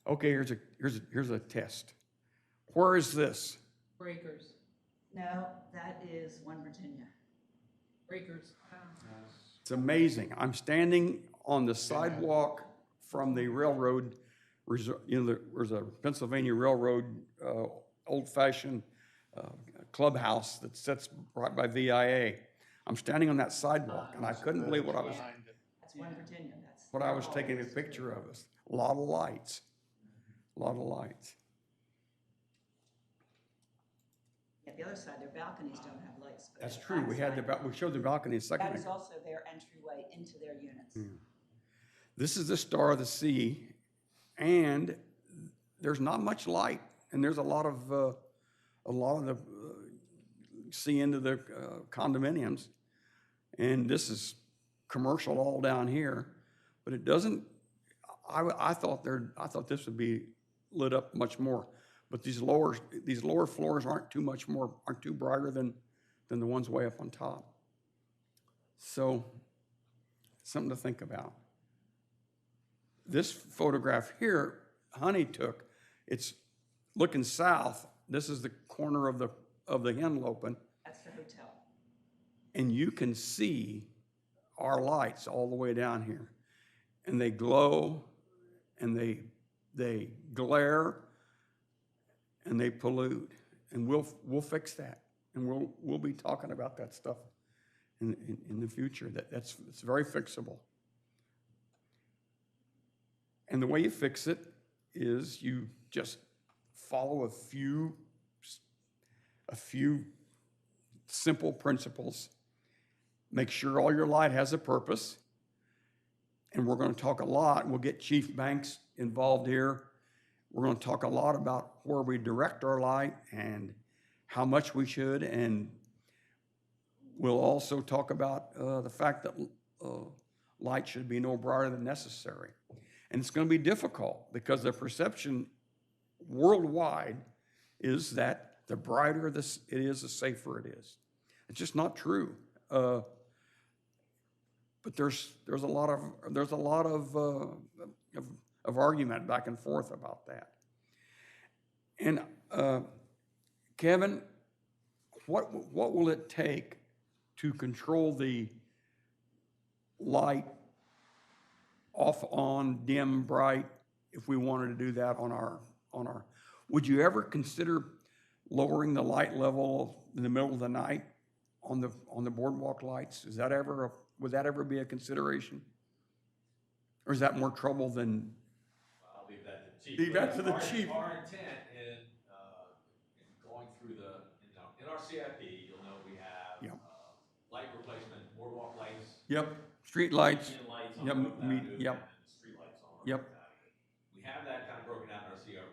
Okay, here's a test. Where is this? Breakers, No, that is One Virginia. breakers. It's amazing. I'm standing on the sidewalk from the railroad, there's a Pennsylvania Railroad old-fashioned clubhouse that sits right by VIA. I'm standing on that sidewalk, and I couldn't believe what I was That's One Virginia, that's. taking a picture of. Us. A lot of lights, a lot of lights. Yeah, the other side, their balconies don't have lights. But That's the true. We backside, showed the balcony a second That is ago. also their entryway into their units. This is the Star of the Sea, and there's not much light, and there's a lot of the sea into the condominiums, and this is commercial all down here, but it doesn't. I thought this would be lit up much more, but these lower floors aren't too brighter than the ones way up on top. So, something to think about. This photograph here, Honey took, it's looking south. This is the corner of the Henlopen, That's the hotel. and you can see our lights all the way down here, and they glow, and they glare, and they pollute, and we'll fix that, and we'll be talking about that stuff in the future. It's very fixable. And the way you fix it is you just follow a few simple principles. Make sure all your light has a purpose. And we're going to talk a lot. We'll get Chief Banks involved here. We're going to talk a lot about where we direct our light and how much we should. And we'll also talk about the fact that light should be no brighter than necessary. And it's going to be difficult because the perception worldwide is that the brighter it is, the safer it is. It's just not true. But there's a lot of argument back and forth about that. And Kevin, what will it take to control the light off, on, dim, bright, if we wanted to do that on our, would you ever consider lowering the light level in the middle of the night on the boardwalk lights? Would that ever be a consideration? Or is that more trouble than? I'll leave that to the chief. Leave that to the chief. Our intent in going through in our CIP, you'll know we have Yep. Light replacement, boardwalk lights. Yep, street lights. Median lights on Yep, Rehoboth Avenue, yep. and street lights on Yep. Rehoboth Avenue. We have that kind of broken out in our CIP.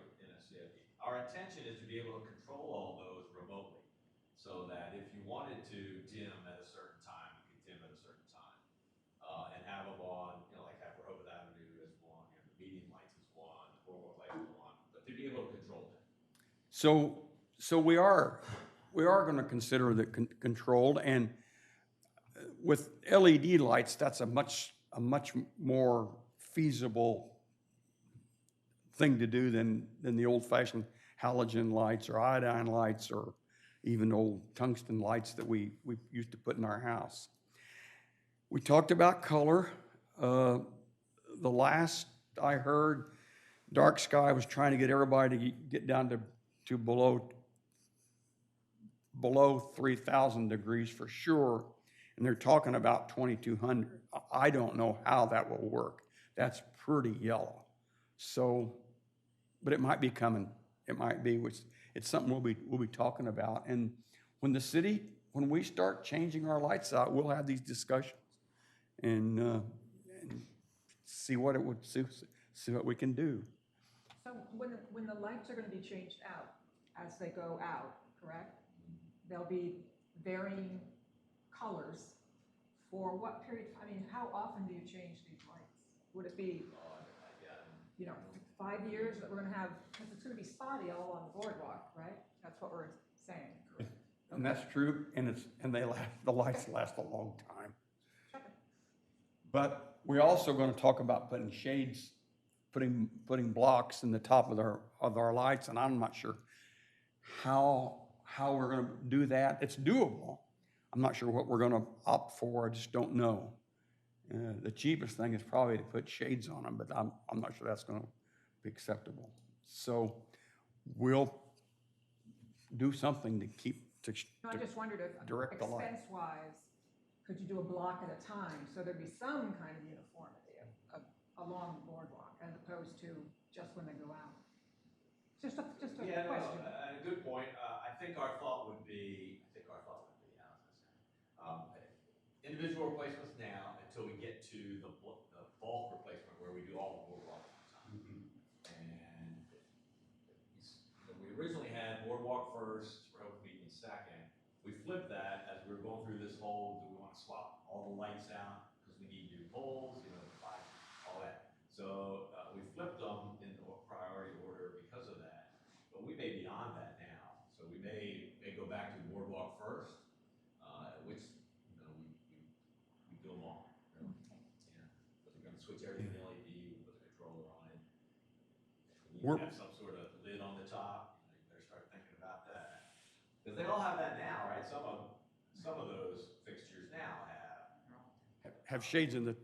Our intention is to be able to control all those remotely, so that if you wanted to dim at a certain time, you could dim at a certain time, and have them on, like have Rehoboth Avenue as one, the median lights as one, the boardwalk lights as one, but to be able to control that. So we are going to consider the controlled, and with LED lights, that's a much more feasible thing to do than the old-fashioned halogen lights or iodine lights or even old tungsten lights that we used to put in our house. We talked about color. The last I heard, Dark Sky was trying to get everybody to get down to below 3,000 degrees for sure, and they're talking about 2,200. I don't know how that will work. That's pretty yellow. So, but it might be coming. It might be, which it's something we'll be talking about. And when we start changing our lights out, we'll have these discussions and see what see what we can do. So when the lights are gonna be changed out as they go out, correct? There'll be varying colors for what period, I mean, how often do you change these lights? Would it be, 5 years that we're gonna have, because it's gonna be spotty all along the boardwalk, right? That's what we're saying. And that's true, and the lights last a long time. But we're also gonna talk about putting shades, putting blocks in the top of our lights, and I'm not sure how we're gonna do that. It's doable. I'm not sure what we're gonna opt for, I just don't know. The cheapest thing is probably to put shades on them, but I'm not sure that's gonna be acceptable. So we'll do something to No, I just wondered if, direct the light. expense-wise, could you do a block at a time, so there'd be some kind of uniformity along the boardwalk, as opposed to just when they go out? Just a question. A good point. I think our thought would be, individual replacements now until we get to the bulk replacement where we do all the boardwalk at one time. And we originally had boardwalk first, Rehoboth Meetin second. We flipped that as we were going through this whole, do we want to swap all the lights out because we need new poles, all that. So we flipped them in the priority order because of that. But we may be on that now. So we may go back to boardwalk first, which we do them all. Really. Yeah. But we're going to switch everything to LED, we put a controller on it. We need to have some sort of lid on the top. You better start thinking about that. Because they all have that now, right? Some of those fixtures now Have shades in the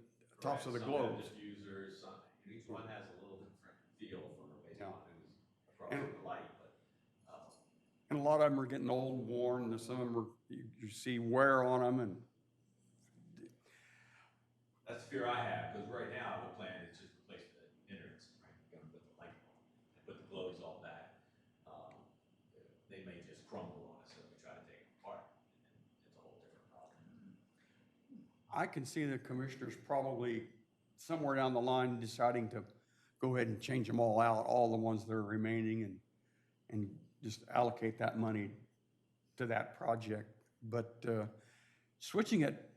tops of the some globes. have diffusers, each one has a little different feel based on who's across And- the light. But And a lot of them are getting old and worn, and some of them you see wear on them, and that's the fear I have, because right now the plan is just replace the innards, right? You're gonna put the light on and put the globes all back. They may just crumble on us if we try to take them apart, and it's a whole different problem. I can see the commissioners probably somewhere down the line deciding to go ahead and change them all out, all the ones that are remaining, and just allocate that money to that project. But switching it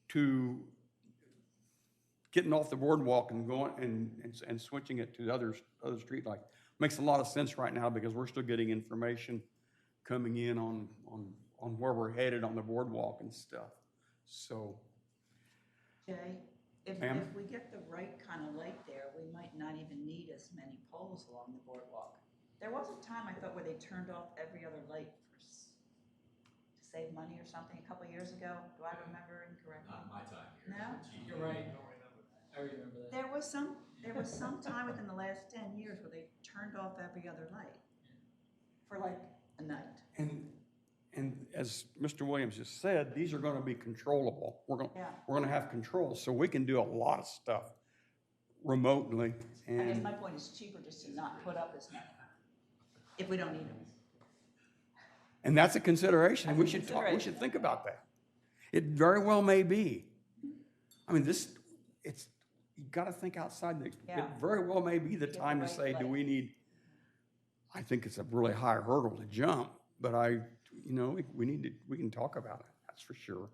to getting off the boardwalk and going and switching it to the other street light makes a lot of sense right now, because we're still getting information coming in on where we're headed on the boardwalk and stuff. So, Jay, if Ma'am? we get the right kind of light there, we might not even need as many poles along the boardwalk. There was a time, I thought, where they turned off every other light to save money or something, a couple of years ago. Do I remember incorrectly? Not my time here. No? You're right, I remember that. There was some time within the last 10 years where they turned off every other light for like a night. and as Mr. Williams just said, these are gonna be controllable. We're Yeah. gonna have control, so we can do a lot of stuff remotely. I guess And my point is cheaper just to not put up as many, if we don't need them. that's a consideration, and we That's a should consideration. think about that. It very well may be. I mean, you gotta think outside it Yeah. very well may be the Get the time to right say, do light. we need, I think it's a really high hurdle to jump, but we can talk about it, that's for sure.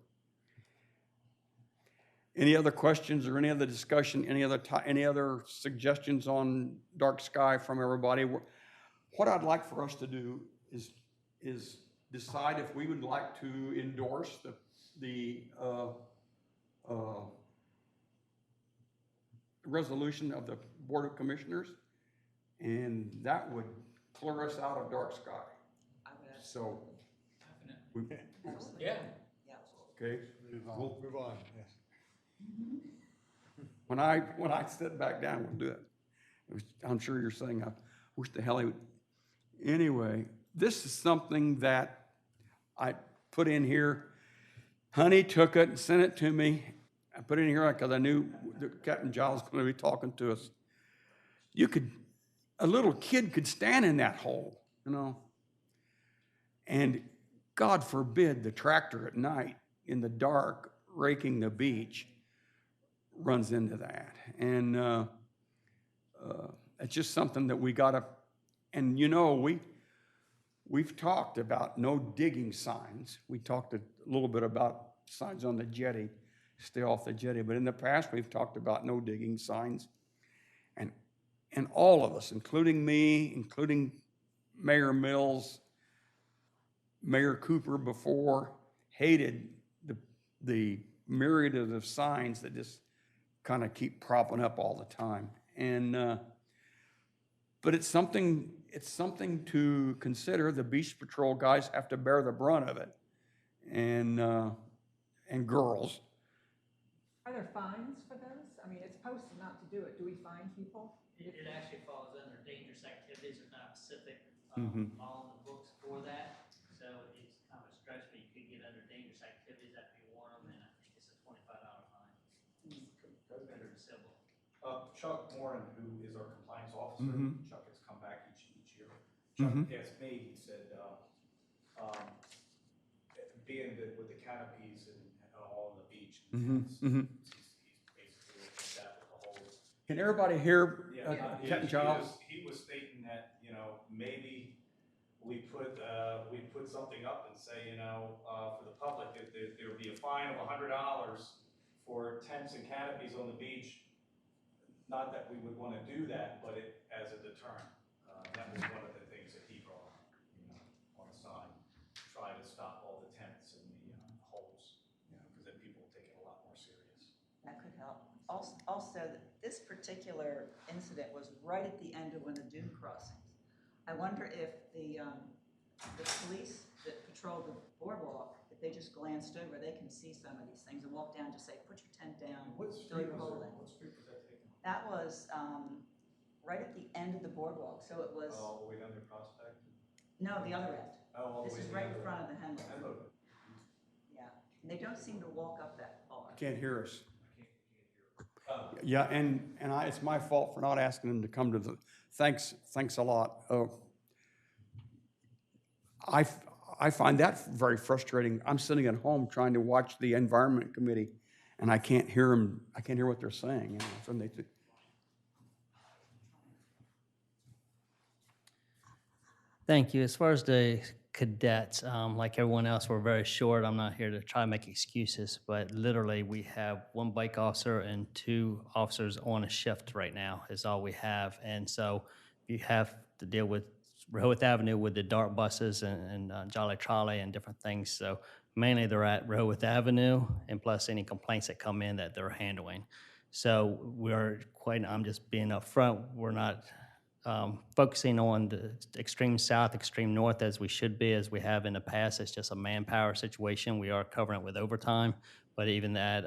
Any other questions or any other discussion, any other suggestions on dark sky from everybody? What I'd like for us to do is decide if we would like to endorse the resolution of the Board of Commissioners, and that would clear us out of dark sky. I would So, Definitely. we, absolutely. Yeah. Yeah. Okay? Move on. We'll- Move on, yes. When I sit back down, we'll do it. I'm sure you're saying, I wish the hell he would. Anyway, this is something that I put in here. Honey took it and sent it to me. I put it in here because I knew that Captain Giles was going to be talking to us. A little kid could stand in that hole, you know? And God forbid the tractor at night in the dark raking the beach runs into that. And it's just something that we gotta, and you know, we've talked about no digging signs. We talked a little bit about signs on the jetty, stay off the jetty, but in the past, we've talked about no digging signs. And all of us, including me, including Mayor Mills, Mayor Cooper before, hated the myriad of signs that just kind of keep propping up all the time. And but it's something to consider. The beach patrol guys have to bear the brunt of it, and girls. Are there fines for those? I mean, it's posted not to do it. Do we fine people? It actually falls under dangerous activities. There's not a specific Mhm. law in the books for that. So it's kind of a stretch, but you could get under dangerous activities after you warn them, and I think it's a $25 fine. Compared to civil. Chuck Moran, who is our compliance officer, Mhm. Chuck has come back each year. Chuck Mhm. asked me, he said, being that with the canopies and all on the beach, Mhm. Mhm. he's basically looking at that with the whole. Can everybody hear He Captain Giles? he was stating that, you know, maybe we put something up and say, you know, for the public, that there would be a fine of $100 for tents and canopies on the beach. Not that we would want to do that, but as a deterrent. That was one of the things that he brought up, you know, on the sign, try to stop all the tents and the holes, you know, because then people take it a lot more serious. That could help. Also, this particular incident was right at the end of one of the dune crossings. I wonder if the police that patrol the boardwalk, if they just glanced over, they can see some of these things and walk down, just say, put your tent down, fill your hole in. What street was that taken? That was right at the end of the boardwalk, so it was, All the way down to Prospect? no, the other end. Oh, all the This way is to the right in other front end. of the Henlow. Hello. Yeah, and they don't seem to walk up that far. Can't hear us. Oh. Yeah, and it's my fault for not asking them to come to the, thanks a lot. I find that very frustrating. I'm sitting at home trying to watch the Environment Committee, and I can't hear them, I can't hear what they're saying. You know, so Thank you. As far as the cadets, like everyone else, we're very short. I'm not here to try to make excuses, but literally we have one bike officer and 2 officers on a shift right now is all we have. And so you have to deal with Rehoboth Avenue with the DART buses and Jolly Trolley and different things. So mainly they're at Rehoboth Avenue and plus any complaints that come in that they're handling. So I'm just being upfront, we're not focusing on the extreme south, extreme north as we should be, as we have in the past. It's just a manpower situation. We are covering it with overtime, but even that,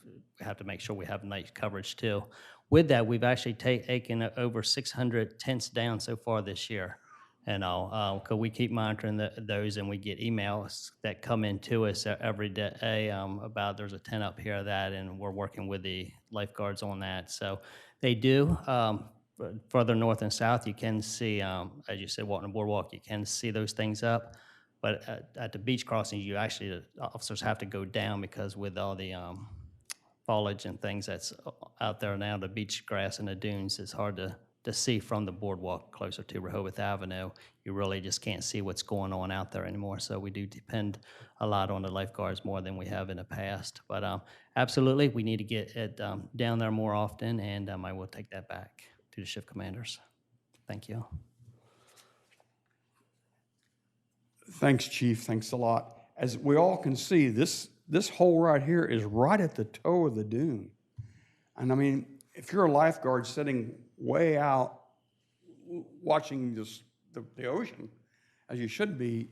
we have to make sure we have night coverage too. With that, we've actually taken over 600 tents down so far this year. And all, because we keep monitoring those, and we get emails that come in to us every day about there's a tent up here, that, and we're working with the lifeguards on that. So they do. Further north and south, you can see, as you said, walking the boardwalk, you can see those things up. But at the beach crossings, the officers have to go down because with all the foliage and things that's out there now, the beach grass and the dunes, it's hard to see from the boardwalk closer to Rehoboth Avenue. You really just can't see what's going on out there anymore. So we do depend a lot on the lifeguards more than we have in the past. But absolutely, we need to get it down there more often, and I will take that back to the shift commanders. Thank you. thanks, Chief, thanks a lot. As we all can see, this hole right here is right at the toe of the dune. And I mean, if you're a lifeguard sitting way out watching the ocean, as you should be,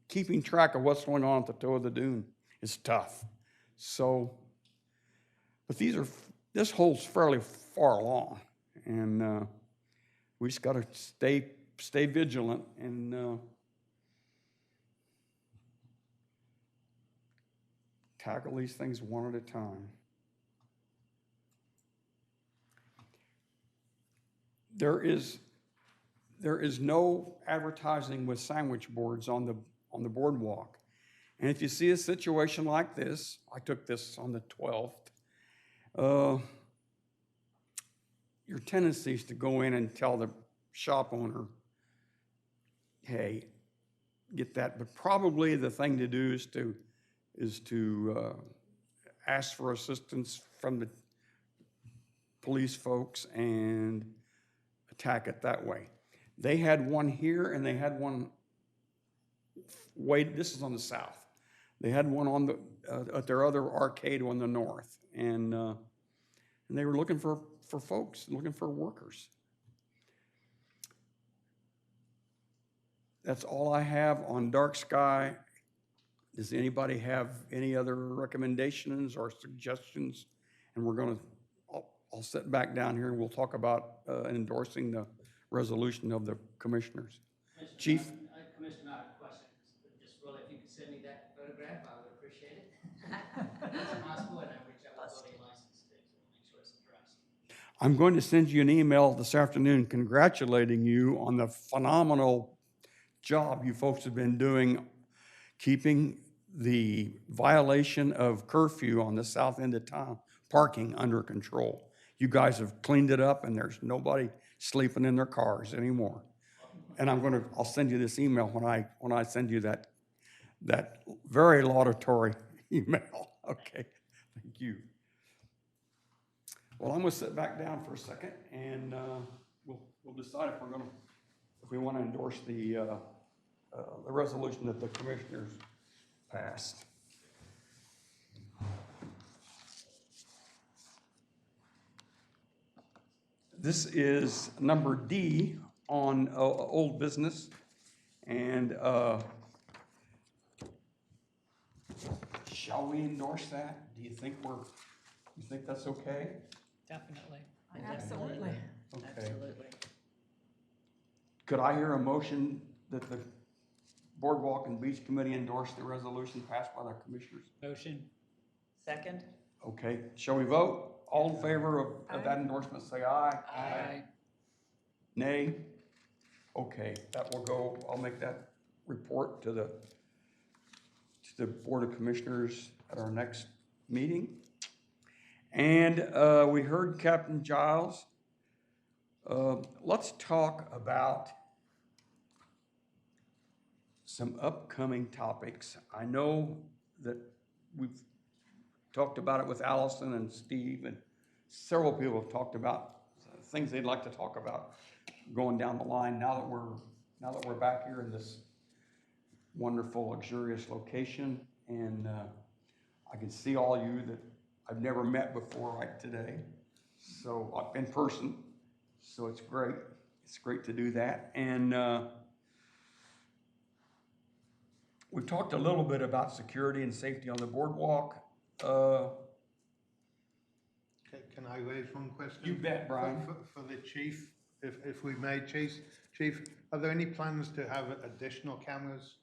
keeping track of what's going on at the toe of the dune is tough. So, but this hole's fairly far along, and we just got to stay vigilant and tackle these things one at a time. There is no advertising with sandwich boards on the boardwalk. And if you see a situation like this, I took this on the 12th, your tendency is to go in and tell the shop owner, hey, get that. But probably the thing to do is to ask for assistance from the police folks and attack it that way. They had one here and they had one this is on the south. They had one on the at their other arcade on the north, and they were looking for folks, looking for workers. That's all I have on dark sky. Does anybody have any other recommendations or suggestions? And I'll sit back down here and we'll talk about endorsing the resolution of the commissioners. Chief? Commissioner, not a question, just really, if you could send me that photograph, I would appreciate it. It's possible, and I reach out with voting license too, so we'll make sure it's addressed. I'm going to send you an email this afternoon congratulating you on the phenomenal job you folks have been doing keeping the violation of curfew on the south end of town, parking, under control. You guys have cleaned it up and there's nobody sleeping in their cars anymore. And I'll send you this email when I send you that very laudatory email. Okay, thank you. Well, I'm gonna sit back down for a second and we'll decide if we want to endorse the resolution that the commissioners passed. This is number D on old business, and shall we endorse that? Do you think that's okay? Definitely. Absolutely. Okay. Absolutely. Could I hear a motion that the Boardwalk and Beach Committee endorse the resolution passed by the commissioners? Motion. Second? Okay, shall we vote? All in favor of that endorsement, say aye. Aye. Nay? Okay, that will go, I'll make that report to the Board of Commissioners at our next meeting. And we heard Captain Giles. Let's talk about some upcoming topics. I know that we've talked about it with Allison and Steve, and several people have talked about things they'd like to talk about going down the line now that we're back here in this wonderful, luxurious location. And I can see all you that I've never met before right today, so in person. So it's great. It's great to do that. And we've talked a little bit about security and safety on the boardwalk. Can I raise one question? You bet, Brian. For the chief, if we may, Chief, are there any plans to have additional cameras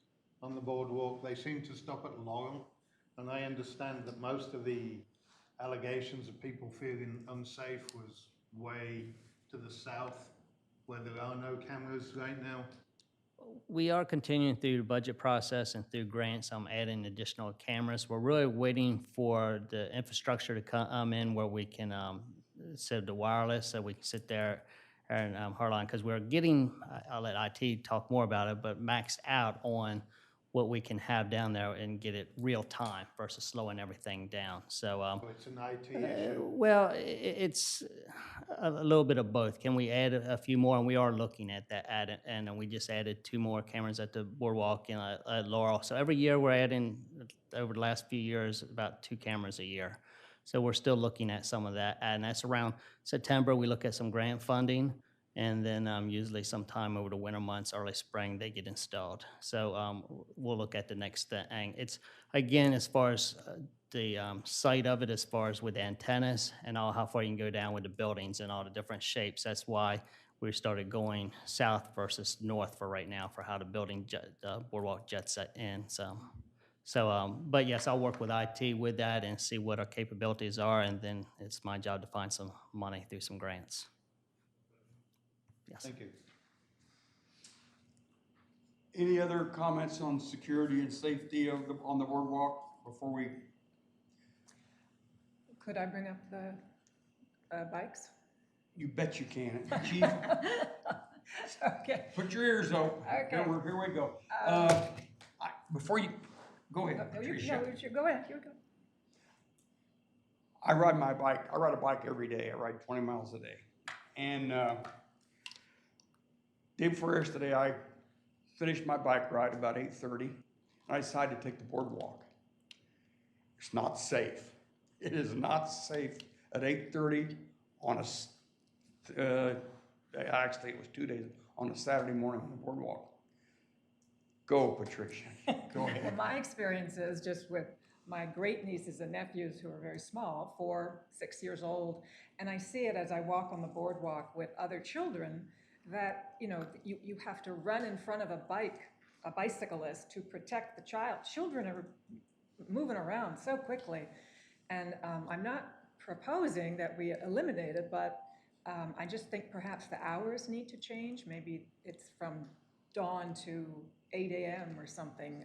on the boardwalk? They seem to stop at Laurel, and I understand that most of the allegations of people feeling unsafe was way to the south, where there are no cameras right now. We are continuing through the budget process and through grants. I'm adding additional cameras. We're really waiting for the infrastructure to come in where we can set the wireless so we can sit there and hardline, because we're getting, I'll let IT talk more about it, but maxed out on what we can have down there and get it real time versus slowing everything down. So So it's an IT issue. well, it's a little bit of both. Can we add a few more? And we are looking at that, and we just added 2 more cameras at the boardwalk and at Laurel. So every year we're adding, over the last few years, about 2 cameras a year. So we're still looking at some of that, and that's around September. We look at some grant funding, And then usually sometime over the winter months, early spring, they get installed. So we'll look at the next thing. It's, again, as far as the site of it, as far as with the antennas and all how far you can go down with the buildings and all the different shapes. That's why we started going south versus north for right now for how the boardwalk jet set in. But yes, I'll work with IT with that and see what our capabilities are, and then it's my job to find some money through some grants. Yes. Thank you. Any other comments on security and safety on the boardwalk before we? Could I bring up the bikes? You bet you can. Chief, Okay. put your ears open. Okay. Here we go. Before you, go ahead, Patricia. Go ahead, you go. I ride my bike. I ride a bike every day. I ride 20 miles a day. And day before yesterday, I finished my bike ride about 8:30, and I decided to take the boardwalk. It's not safe. It is not safe at 8:30 on actually it was 2 days, on a Saturday morning on the boardwalk. Go, Patricia. Go Well, ahead. my experience is just with my great nieces and nephews who are very small, 4, 6 years old, and I see it as I walk on the boardwalk with other children that, you have to run in front of a bicyclist to protect the child. Children are moving around so quickly, and I'm not proposing that we eliminate it, but I just think perhaps the hours need to change. Maybe it's from dawn to 8 a.m. or something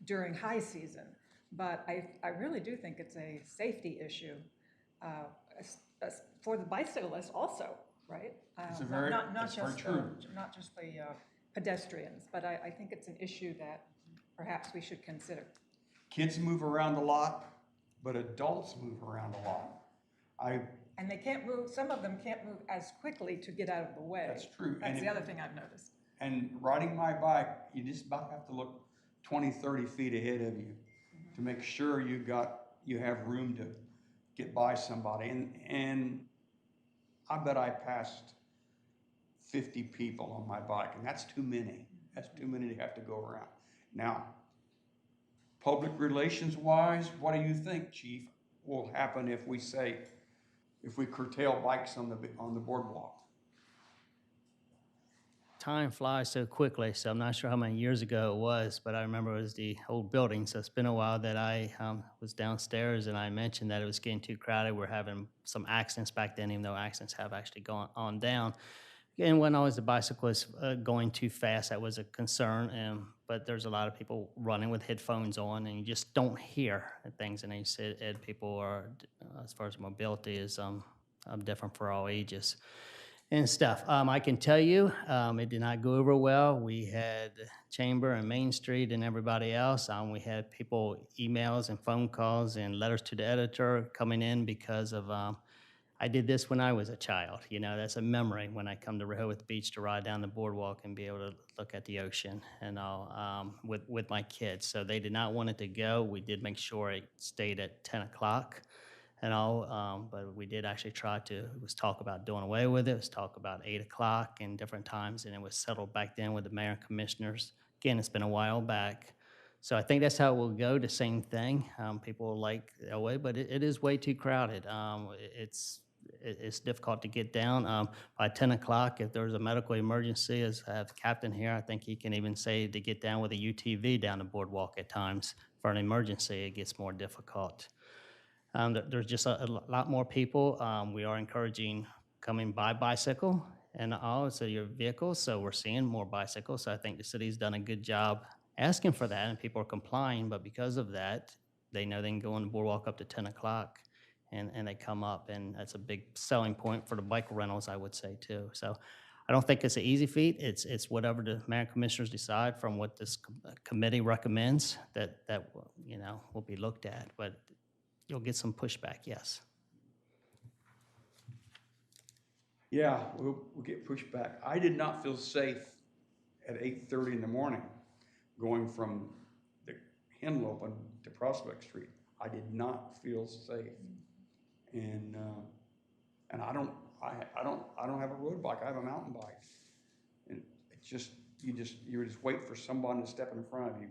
during high season. But I really do think it's a safety issue for the bicyclists also, right? It's very true. Not just the pedestrians, but I think it's an issue that perhaps we should consider. Kids move around a lot, but adults move around a lot. And they can't move, some of them can't move as quickly to get out of the way. That's true. That's the other thing I've noticed. And riding my bike, you just about have to look 20, 30 feet ahead of you to make sure you have room to get by somebody. And I bet I passed 50 people on my bike, and that's too many. That's too many to have to go around. Now, public relations wise, what do you think, Chief, will happen if we curtail bikes on the boardwalk? Time flies so quickly, so I'm not sure how many years ago it was, but I remember it was the old building, so it's been a while that I was downstairs and I mentioned that it was getting too crowded. We're having some accidents back then, even though accidents have actually gone on down. And when always the bicyclists going too fast, that was a concern, but there's a lot of people running with headphones on and you just don't hear things. And they said people are, as far as mobility is different for all ages and stuff. I can tell you, it did not go over well. We had Chamber and Main Street and everybody else. We had people emails and phone calls and letters to the editor coming in because of, I did this when I was a child. That's a memory when I come to Rehoboth Beach to ride down the boardwalk and be able to look at the ocean and all with my kids. So they did not want it to go. We did make sure it stayed at 10 o'clock. And all, but we did actually try to, it was talk about doing away with it. It was talk about 8 o'clock and different times, and it was settled back then with the mayor and commissioners. Again, it's been a while back. So I think that's how it will go, the same thing. People like LA, but it is way too crowded. It's difficult to get down. By 10 o'clock, if there's a medical emergency, as I have the captain here, I think he can even say to get down with a UTV down the boardwalk at times. For an emergency, it gets more difficult. There's just a lot more people. We are encouraging coming by bicycle and all, so your vehicles, so we're seeing more bicycles. So I think the city's done a good job asking for that, and people are complying, but because of that, they know they can go on the boardwalk up to 10 o'clock, and they come up, and that's a big selling point for the bike rentals, I would say, too. So I don't think it's an easy feat. It's whatever the mayor and commissioners decide from what this committee recommends that will be looked at, but you'll get some pushback, yes. Yeah, we'll get pushback. I did not feel safe at 8:30 in the morning going from the Henlopen to Prospect Street. I did not feel safe. And I don't have a road bike, I have a mountain bike. And it's just, you just wait for someone to step in front of you.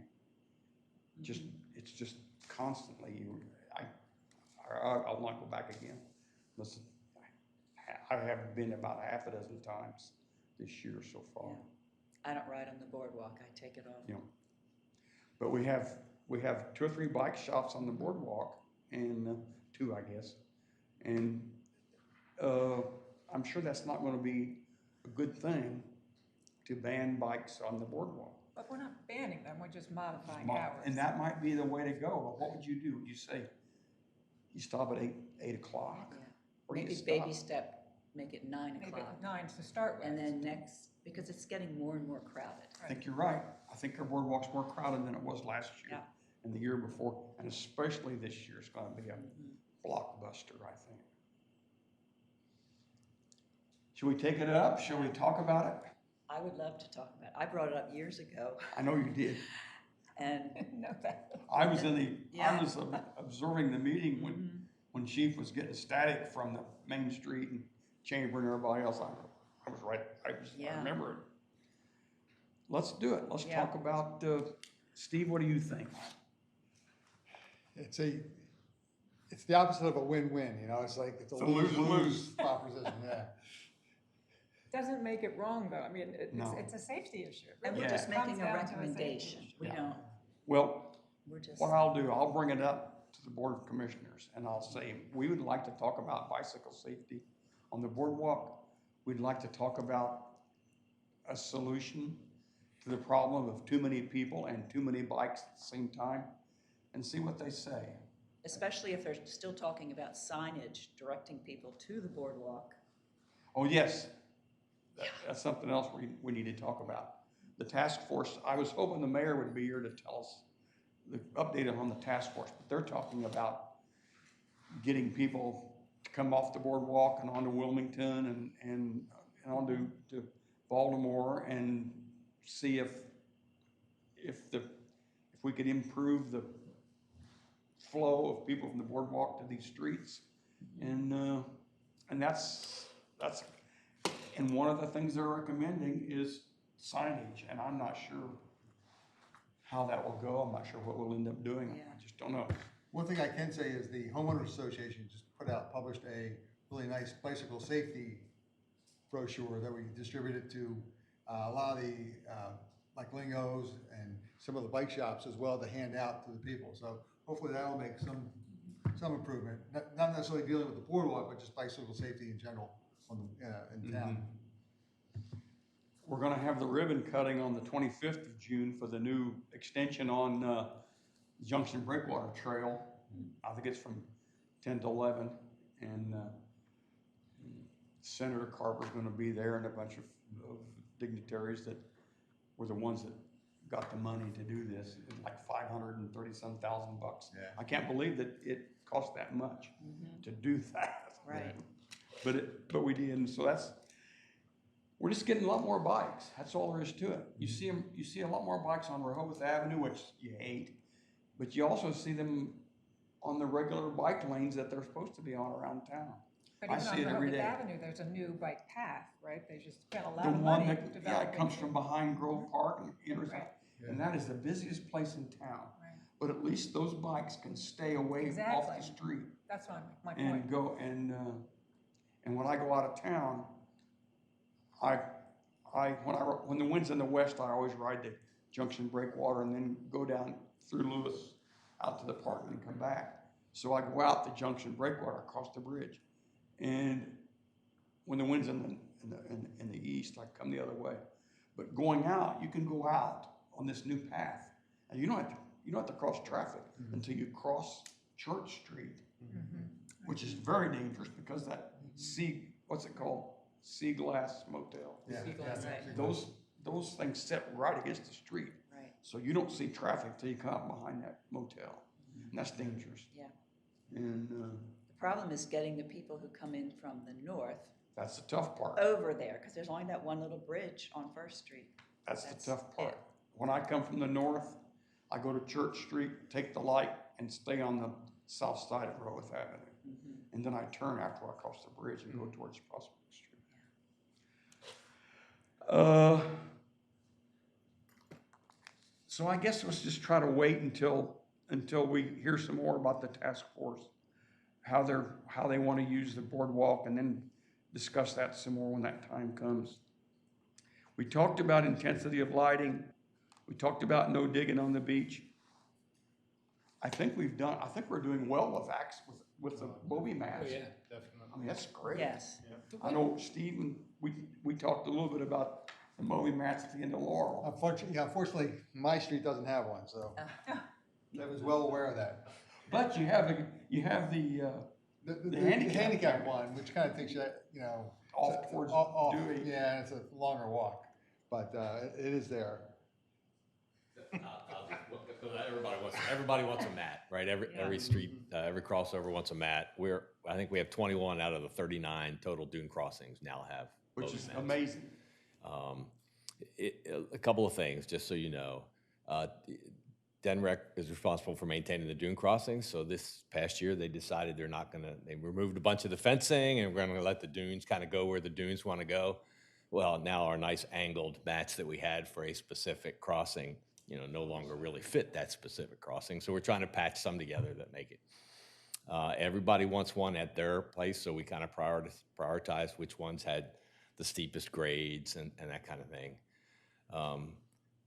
It's just constantly, I'll not go back again. Listen, I have been about half a dozen times this year so far. I don't ride on the boardwalk, I take it off. You know, but we have 2 or 3 bike shops on the boardwalk, and 2, I guess. And I'm sure that's not going to be a good thing to ban bikes on the boardwalk. But we're not banning them, we're just modifying hours. And that might be the way to go. But what would you do? You say you stop at 8 o'clock. Yeah. Or do you Maybe stop? baby step, make it 9 Maybe o'clock. 9 to start with. And then next, because it's getting more and more crowded. I think you're right. I think our boardwalk's more crowded than it was last year and the year before, and especially this year. It's going to be a blockbuster, I think. Should we take it up? Shall we talk about it? I would love to talk about it. I brought it up years ago, I know you did. and No, that, I was Yeah. observing the meeting when Chief was getting static from the main street and Chamber and everybody else. I was right. I remember it. Let's do it. Let's Yeah. talk about, Steve, what do you think? It's the opposite of a win-win, you know, it's like, it's a lose-lose proposition, yeah. doesn't make it wrong, though, I mean, No. it's a safety issue. It and really we're just comes making a down to safety recommendation. issue. We Yeah. don't, Well, we're just, what I'll do, I'll bring it up to the Board of Commissioners, and I'll say, we would like to talk about bicycle safety on the boardwalk. We'd like to talk about a solution to the problem of too many people and too many bikes at the same time, and see what they say. especially if they're still talking about signage, directing people to the boardwalk. Oh, yes, that's something else we need to talk about. The task force, I was hoping the mayor would be here to tell us the update on the task force, but they're talking about getting people to come off the boardwalk and onto Wilmington and onto to Baltimore, and see if we could improve the flow of people from the boardwalk to these streets. And that's and one of the things they're recommending is signage, and I'm not sure how that will go. I'm not sure what we'll end up doing. Yeah. I just don't know. One thing I can say is the homeowners association just published a really nice bicycle safety brochure that we distributed to a lot of the, like Lingos and some of the bike shops as well, to hand out to the people. So hopefully that'll make some improvement, not necessarily dealing with the boardwalk, but just bicycle safety in general in town. We're gonna have the ribbon cutting on the 25th of June for the new extension on Junction Breakwater Trail. I think it's from 10 to 11, and Senator Carver's gonna be there, and a bunch of dignitaries that were the ones that got the money to do this, like $530-some thousand bucks. Yeah. I can't believe that it cost that much to do that. Right. But we did, and so we're just getting a lot more bikes. That's all there is to it. You see a lot more bikes on Rehoboth Avenue, which you hate, but you also see them on the regular bike lanes that they're supposed to be on around town. But I even see it on every Rehoboth day. Avenue, there's a new bike path, right? They just spent a lot The of one money that, yeah, developing. it comes from behind Grove Park and enters, Right. and that is the busiest place in town. Right. But at least those bikes can stay away off Exactly. the street That's my and point. go, and when I go out of town, when the wind's in the west, I always ride to Junction Breakwater and then go down through Lewis out to the park and come back. So I go out the Junction Breakwater across the bridge, and when the wind's in the east, I come the other way. But going out, you can go out on this new path, and you don't have to cross traffic until you cross Church Street, which is very dangerous because that what's it called? Sea Glass Motel. Yeah. Right. Those things sit right against the street. Right. So you don't see traffic till you come up behind that motel. And that's dangerous. Yeah. And The problem is getting the people who come in from the north that's the tough part. over there, because there's only that one little bridge on First Street. That's the That's tough part. it. When I come from the north, I go to Church Street, take the light, and stay on the south side of Rehoboth Avenue. and then I turn after I cross the bridge and go towards Prospect Street. So I guess let's just try to wait until we hear some more about the task force, how they want to use the boardwalk, and then discuss that some more when that time comes. We talked about intensity of lighting. We talked about no digging on the beach. I think we're doing well with the bogey mats. Oh, yeah. Definitely. I mean, that's great. Yes. I know Steve, we talked a little bit about the Moby mats at the end of Laurel. Unfortunately, my street doesn't have one, so I was well aware of that. But you have the The handicap handicap one, which kind of takes you, you know. Off towards Dewey. Yeah, it's a longer walk, but it is there. Everybody wants a mat, right? Every street, every crossover wants a mat. I think we have 21 out of the 39 total dune crossings now have Which bogey is mats. amazing. A couple of things, just so you know. DENREC is responsible for maintaining the dune crossings. So this past year, they decided they removed a bunch of the fencing and we're gonna let the dunes kind of go where the dunes want to go. Well, now our nice angled mats that we had for a specific crossing, no longer really fit that specific crossing. So we're trying to patch some together that make it. Everybody wants one at their place, so we kind of prioritize which ones had the steepest grades and that kind of thing.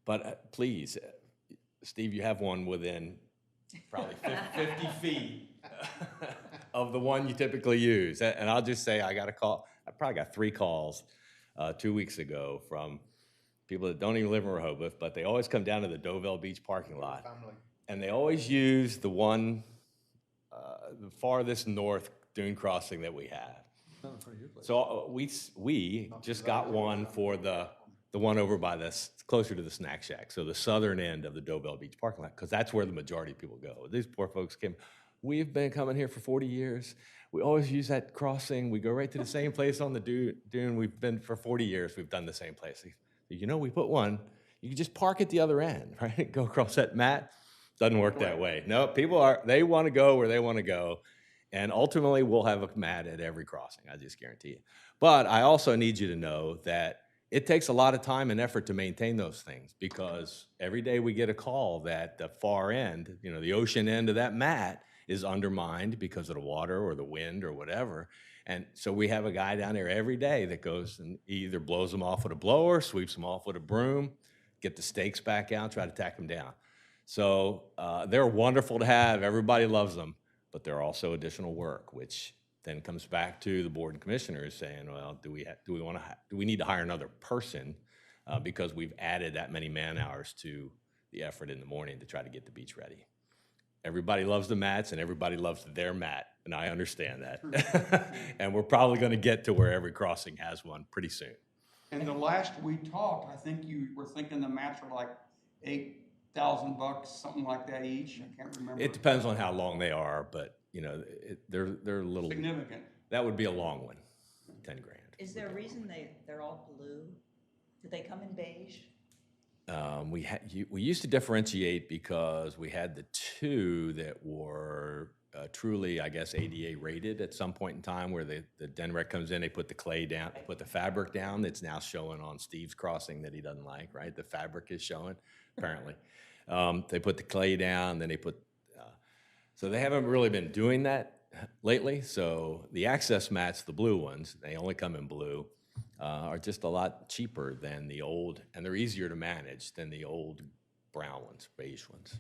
But please, Steve, you have one within probably 50 feet of the one you typically use. And I'll just say I probably got 3 calls 2 weeks ago from people that don't even live in Rehoboth, but they always come down to the Dovell Beach parking lot. Family. And they always use the one, the farthest north dune crossing that we have. So we just got one for the one over by closer to the snack shack, so the southern end of the Dovell Beach parking lot, because that's where the majority of people go. These poor folks we've been coming here for 40 years. We always use that crossing. We go right to the same place on the dune. We've been for 40 years. We've done the same place. We put one. You can just park at the other end, right? Go across that mat. Doesn't work that way. No, they want to go where they want to go. And ultimately, we'll have a mat at every crossing. I just guarantee it. But I also need you to know that it takes a lot of time and effort to maintain those things, because every day we get a call that the far end, the ocean end of that mat is undermined because of the water or the wind or whatever. And so we have a guy down there every day that goes and either blows them off with a blower, sweeps them off with a broom, get the stakes back out, try to tack them down. So they're wonderful to have. Everybody loves them, but they're also additional work, which then comes back to the board and commissioners saying, well, do we need to hire another person because we've added that many man hours to the effort in the morning to try to get the beach ready. Everybody loves the mats and everybody loves their mat, and I understand that. And we're probably going to get to where every crossing has one pretty soon. And the last we talked, I think you were thinking the mats were like $8,000, something like that each. I can't remember. It depends on how long they are, but they're a little significant. That would be a long one, 10 grand. Is there a reason they're all blue? Do they come in beige? We used to differentiate because we had the 2 that were truly, I guess, ADA rated at some point in time, where the DENREC comes in, they put the clay down, put the fabric down. That's now showing on Steve's crossing that he doesn't like, right? The fabric is showing, apparently. They put the clay down, then they put, so they haven't really been doing that lately. So the access mats, the blue ones, they only come in blue, are just a lot cheaper than the old, and they're easier to manage than the old brown ones, beige ones.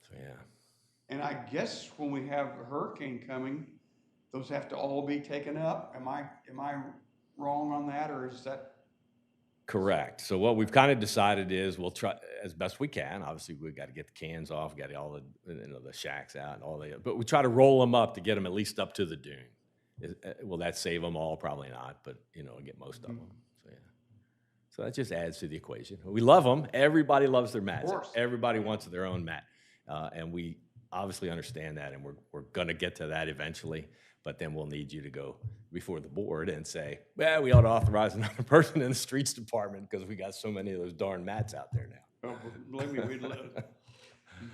So, yeah. And I guess when we have a hurricane coming, those have to all be taken up. Am I wrong on that, or is that? Correct. So what we've kind of decided is we'll try as best we can. Obviously, we've got to get the cans off, got all the shacks out, and but we try to roll them up to get them at least up to the dune. Will that save them all? Probably not, but get most of them. So yeah. So that just adds to the equation. We love them. Everybody loves their mats. Of course. Everybody wants their own mat, and we obviously understand that, and we're going to get to that eventually. But then we'll need you to go before the board and say, well, we ought to authorize another person in the streets department because we got so many of those darn mats out there now. Oh, believe me, we'd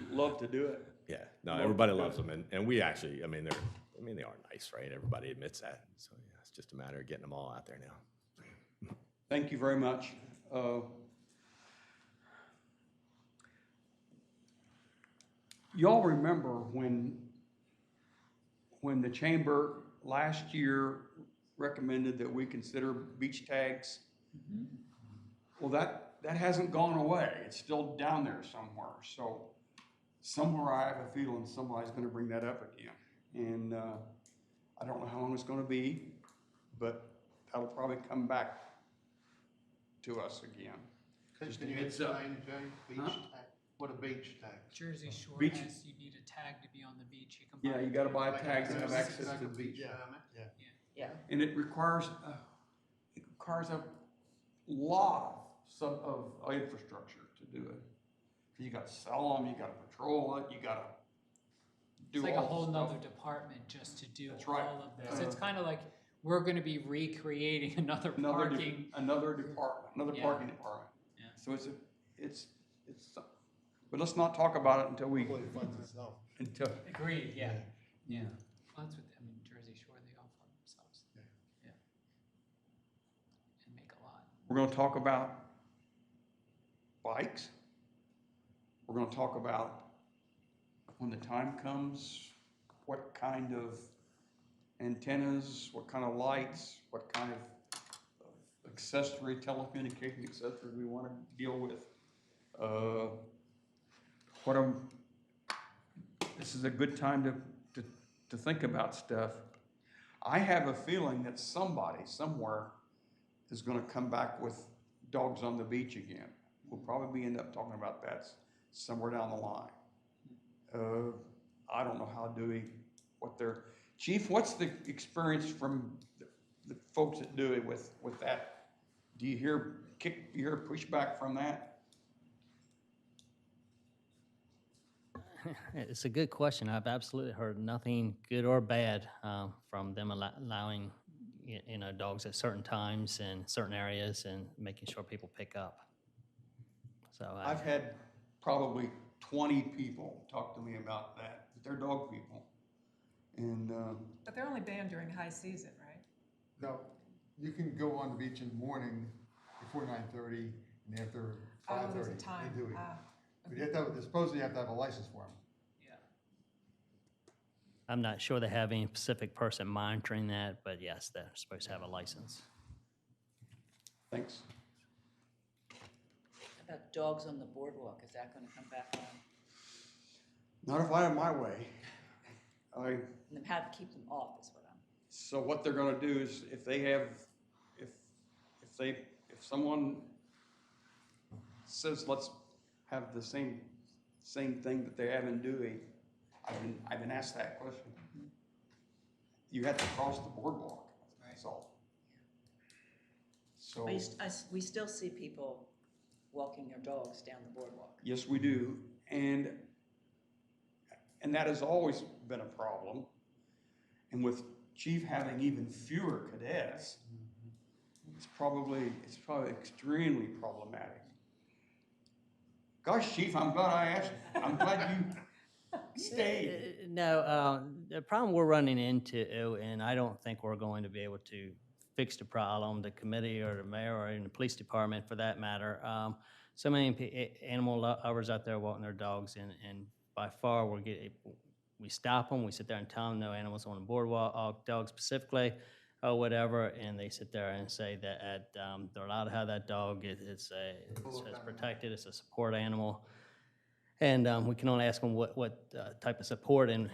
love to do it. Yeah, no, everybody loves them, and we actually, I mean, they're I mean, they are nice, right? Everybody admits that. So yeah, it's just a matter of getting them all out there now. Thank you very much. Y'all remember when the chamber last year recommended that we consider beach tags? Well, that hasn't gone away. It's still down there somewhere. So somewhere I have a feeling somebody's gonna bring that up again. And I don't know how long it's gonna be, but that'll probably come back to us again. Just a Can you heads up. explain, Jay, beach Huh? tag? What a beach tag? Jersey Shore Beach- has, you need a tag to be on the beach. You can Yeah, buy you it gotta there. buy a Like tag to have a- access like to a the beach beach. permit? Yeah. Yeah. And it requires a lot of infrastructure to do it. You gotta sell them, you gotta patrol it, you gotta do It's like a all the whole stuff. nother department just to do That's all right. of this. It's kind of like we're gonna be recreating another Another, parking. another department, another Yeah. parking department. Yeah. So it's, but let's not talk about it until Hopefully it funds itself. Agreed, yeah, yeah. Well, that's what, I mean, Jersey Shore, they all fund themselves. Yeah. Yeah. And make a lot. We're gonna talk about bikes. We're gonna talk about, when the time comes, what kind of antennas, what kind of lights, what kind of accessory, telecommunication accessories we wanna deal with. This is a good time to think about stuff. I have a feeling that somebody, somewhere, is gonna come back with dogs on the beach again. We'll probably end up talking about that somewhere down the line. I don't know how Chief, what's the experience from the folks that do it with that? Do you hear pushback from that? It's a good question. I've absolutely heard nothing good or bad from them allowing dogs at certain times in certain areas and making sure people pick up. So I've had probably 20 people talk to me about that, but they're dog people. And But they're only banned during high season, right? No, you can go on the beach in the morning before 9:30 and after Oh, 5:30. there's a time. They do it. Ah, But you have to have, supposedly you have to have a license for them. Yeah. I'm not sure they have any specific person monitoring that, but yes, they're supposed to have a license. thanks. How about dogs on the boardwalk? Is that gonna come back on? Not if I have my way. And then how to keep them off is what I'm. So what they're gonna do is if someone says, let's have the same thing that they have in Dewey, I've been asked that question. You have to cross the boardwalk, that's all. So, We still see people walking their dogs down the boardwalk. yes, we do, and that has always been a problem. And with Chief having even fewer cadets, it's probably extremely problematic. Gosh, Chief, I'm glad you stayed. No, the problem we're running into, and I don't think we're going to be able to fix the problem, the committee or the mayor or even the police department for that matter. So many animal lovers out there walking their dogs, and by far we stop them, we sit there and tell them no animals on the boardwalk, dogs specifically, or whatever, and they sit there and say that they're allowed to have that dog. It's protected. It's a support animal, and we can only ask them what type of support and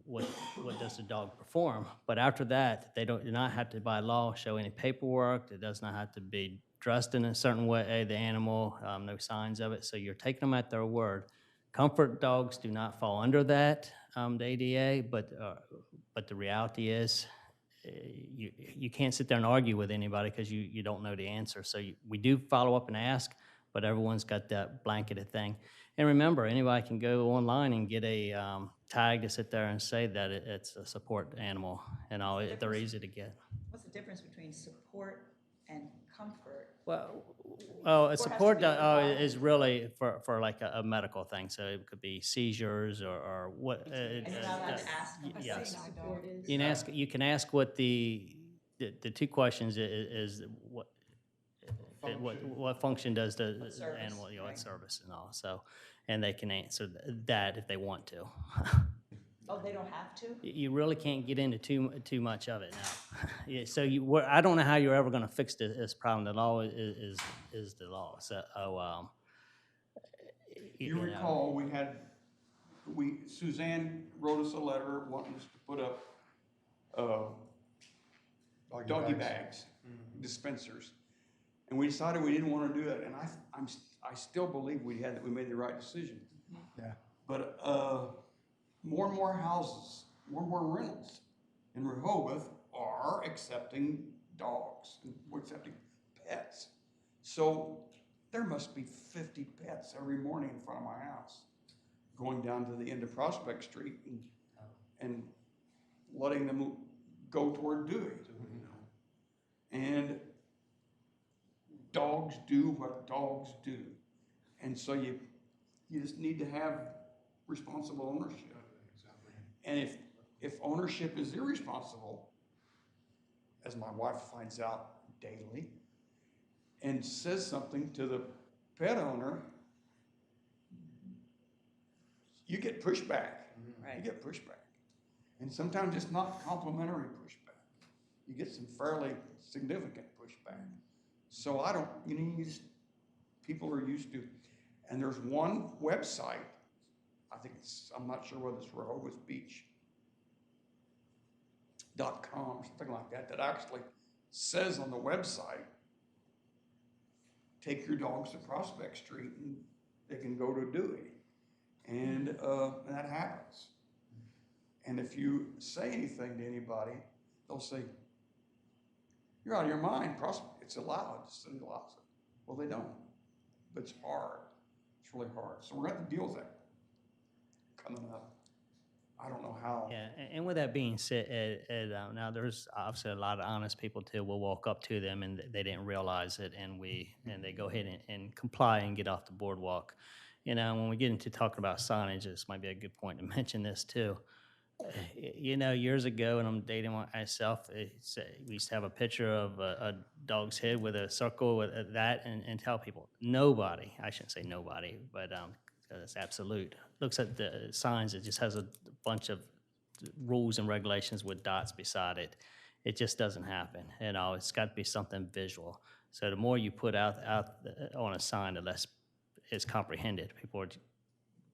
what does the dog perform. But after that, they do not have to by law show any paperwork. It does not have to be dressed in a certain way. The animal, no signs of it. So you're taking them at their word. Comfort dogs do not fall under that, the ADA, but the reality is you can't sit there and argue with anybody because you don't know the answer. So we do follow up and ask, but everyone's got that blanketed thing. And remember, anybody can go online and get a tag to sit there and say that it's a support animal, and they're easy to get. What's the difference between support and comfort? Well, Oh, a Or has to support be provided? is really for like a medical thing, so it could be seizures or what. And you're not allowed to ask them what Yes. the support is? You can ask what the two questions is what function does the What service, animal, what right. service and all, so, and they can answer that if they want to. Oh, they don't have to? You really can't get into too much of it now. Yeah, so I don't know how you're ever gonna fix this problem. The law is the law, so, You know. recall, Suzanne wrote us a letter wanting us to put up, doggy bags, dispensers. And we decided we didn't want to do it, and I still believe we made the right decision. Yeah. But, more and more houses, more and more rentals in Rehoboth are accepting dogs, and we're accepting pets. So there must be 50 pets every morning in front of my house, going down to the end of Prospect Street and letting them go toward Dewey. And dogs do what dogs do. And so you just need to have responsible ownership. And if ownership is irresponsible, as my wife finds out daily, and says something to the pet owner, you get pushback. Right. You get pushback. And sometimes it's not complimentary pushback. You get some fairly significant pushback. So people are used to, and there's one website, I'm not sure whether it's Rehoboth Beach.com or something like that actually says on the website, take your dogs to Prospect Street and they can go to Dewey. And that happens. And if you say anything to anybody, they'll say, you're out of your mind. It's allowed. The city allows it. Well, they don't. But it's hard. It's really hard. So we're going to have to deal with that coming up. I don't know how. Yeah, and with that being said, now there's obviously a lot of honest people too. We'll walk up to them and they didn't realize it, and they go ahead and comply and get off the boardwalk. You know, when we get into talking about signage, this might be a good point to mention this too. You know, years ago, when I'm dating myself, we used to have a picture of a dog's head with a circle with that, and tell people, nobody, I shouldn't say nobody, but it's absolute, looks at the signs, it just has a bunch of rules and regulations with dots beside it. It just doesn't happen. You know, it's got to be something visual. So the more you put out on a sign, the less it's comprehended. People are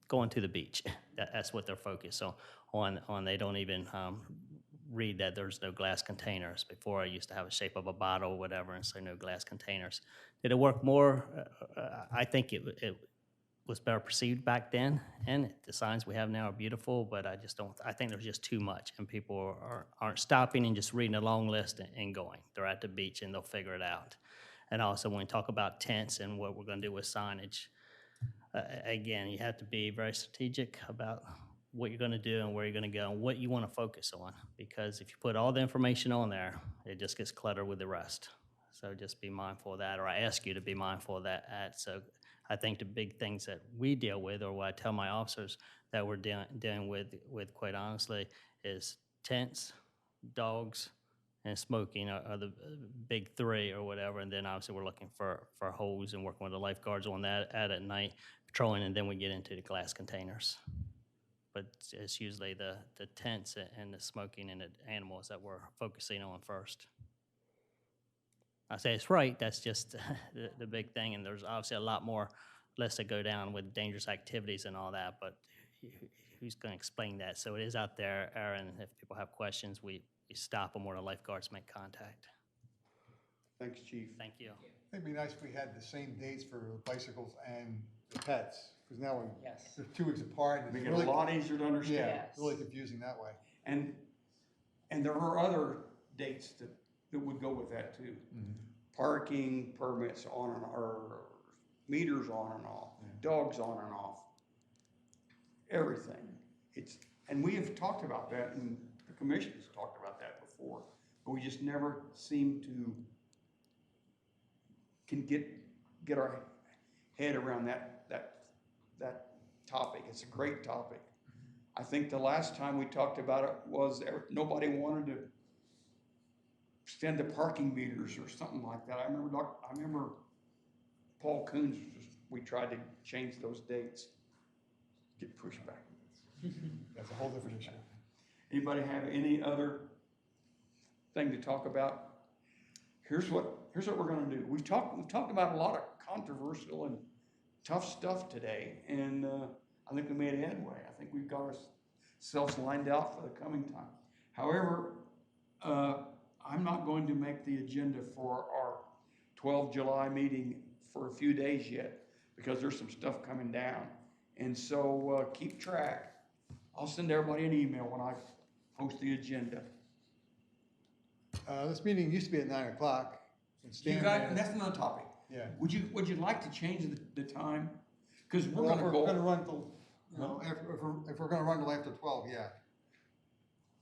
going to the beach. That's what they're focused on. They don't even read that there's no glass containers. Before I used to have a shape of a bottle or whatever and say no glass containers. Did it work more? I think it was better perceived back then, and the signs we have now are beautiful, but I think there's just too much, and people aren't stopping and just reading a long list and going. They're at the beach and they'll figure it out. And also when we talk about tents and what we're gonna do with signage, again, you have to be very strategic about what you're gonna do and where you're gonna go and what you wanna focus on, because if you put all the information on there, it just gets cluttered with the rest. So just be mindful of that, or I ask you to be mindful of that. So I think the big things that we deal with, or what I tell my officers that we're dealing with quite honestly, is tents, dogs, and smoking are the big three or whatever. And then obviously we're looking for holes and working with the lifeguards on that at night, patrolling, and then we get into the glass containers. But it's usually the tents and the smoking and the animals that we're focusing on first. I say it's right, that's just the big thing, and there's obviously a lot more lists that go down with dangerous activities and all that, but who's going to explain that? So it is out there, Aaron. If people have questions, we stop them, or the lifeguards make contact. Thanks, Chief. Thank you. It'd be nice if we had the same dates for bicycles and the pets, because now Yes. they're 2 weeks apart. and Make it's it a really- lot easier to understand. Yeah, Yes. really confusing that way. And there are other dates that would go with that too. Parking permits on or meters on and off, dogs on and off, everything. And we have talked about that, and the commission has talked about that before, but we just never seem to can get get our head around that topic. It's a great topic. I think the last time we talked about it was nobody wanted to extend the parking meters or something like that. I remember Paul Coons, we tried to change those dates. Get pushed back. That's a whole different issue. Anybody have any other thing to talk about? Here's what we're gonna do. We've talked about a lot of controversial and tough stuff today, and I think we made headway. I think we've got ourselves lined out for the coming time. However, I'm not going to make the agenda for our 12 July meeting for a few days yet, because there's some stuff coming down. And so keep track. I'll send everybody an email when I post the agenda. This meeting used to be at 9 o'clock. and You Stan got, made it- that's another topic. Yeah. Would you like to change the time? Because we're Well, gonna if we're gonna go, run till, if we're gonna run till after 12, yeah.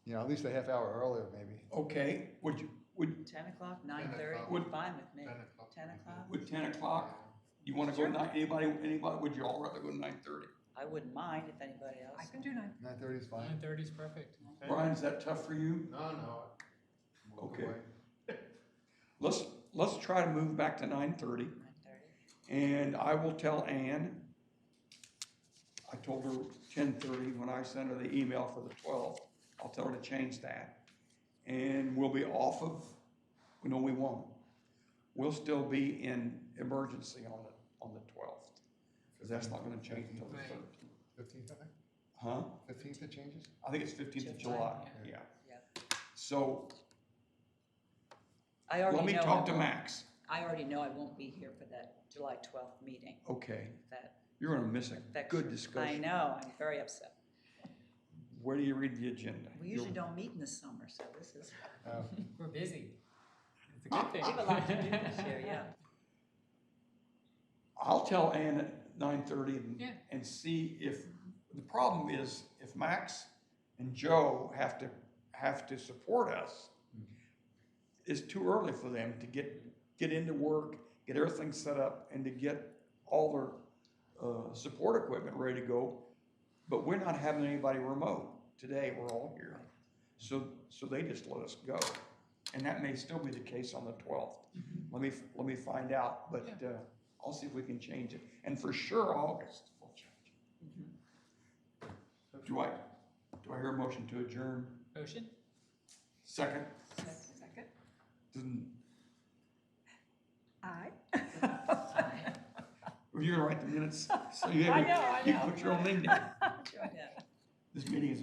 You know, at least a half hour earlier, maybe. okay, would 10 o'clock, 9:30, Would- fine with me. 10 o'clock. 10 o'clock? would 10 o'clock, you wanna go anybody, would you all rather go to 9:30? I wouldn't mind if anybody I else. can do 9. 9:30 is fine. 9:30 is perfect. Brian, is that tough for you? No, no. Walk Okay. away. Let's try to move back to 9:30. 9:30. And I will tell Ann, I told her 10:30 when I sent her the email for the 12th. I'll tell her to change that. And we'll be off of, no, we won't. We'll still be in emergency on the 12th. Because that's not gonna change until the Right. 13th. 15th, I think. Huh? 15th it changes? I think it's 15th of July, yeah. Yeah. So I already let me know talk I to won't- Max. I already know I won't be here for that July 12th meeting. Okay, That you're gonna miss a affects. good I discussion. know, I'm very upset. Where do you read the agenda? We usually don't meet in the summer, so this is, We're busy. It's a good thing. we have a lot to do this year, yeah. I'll tell Ann at 9:30 Yeah. and see if, the problem is, if Max and Joe have to support us, it's too early for them to get into work, get everything set up, and to get all their support equipment ready to go. But we're not having anybody remote. Today, we're all here. So they just let us go. And that may still be the case on the 12th. Let me find out, but I'll see if we can change it. And for sure, August, we'll change it. Do I hear a motion to adjourn? Motion? Second? Second? Doesn't, Aye. were you gonna write the minutes? So you I know. You put your own name down. Yeah. This meeting is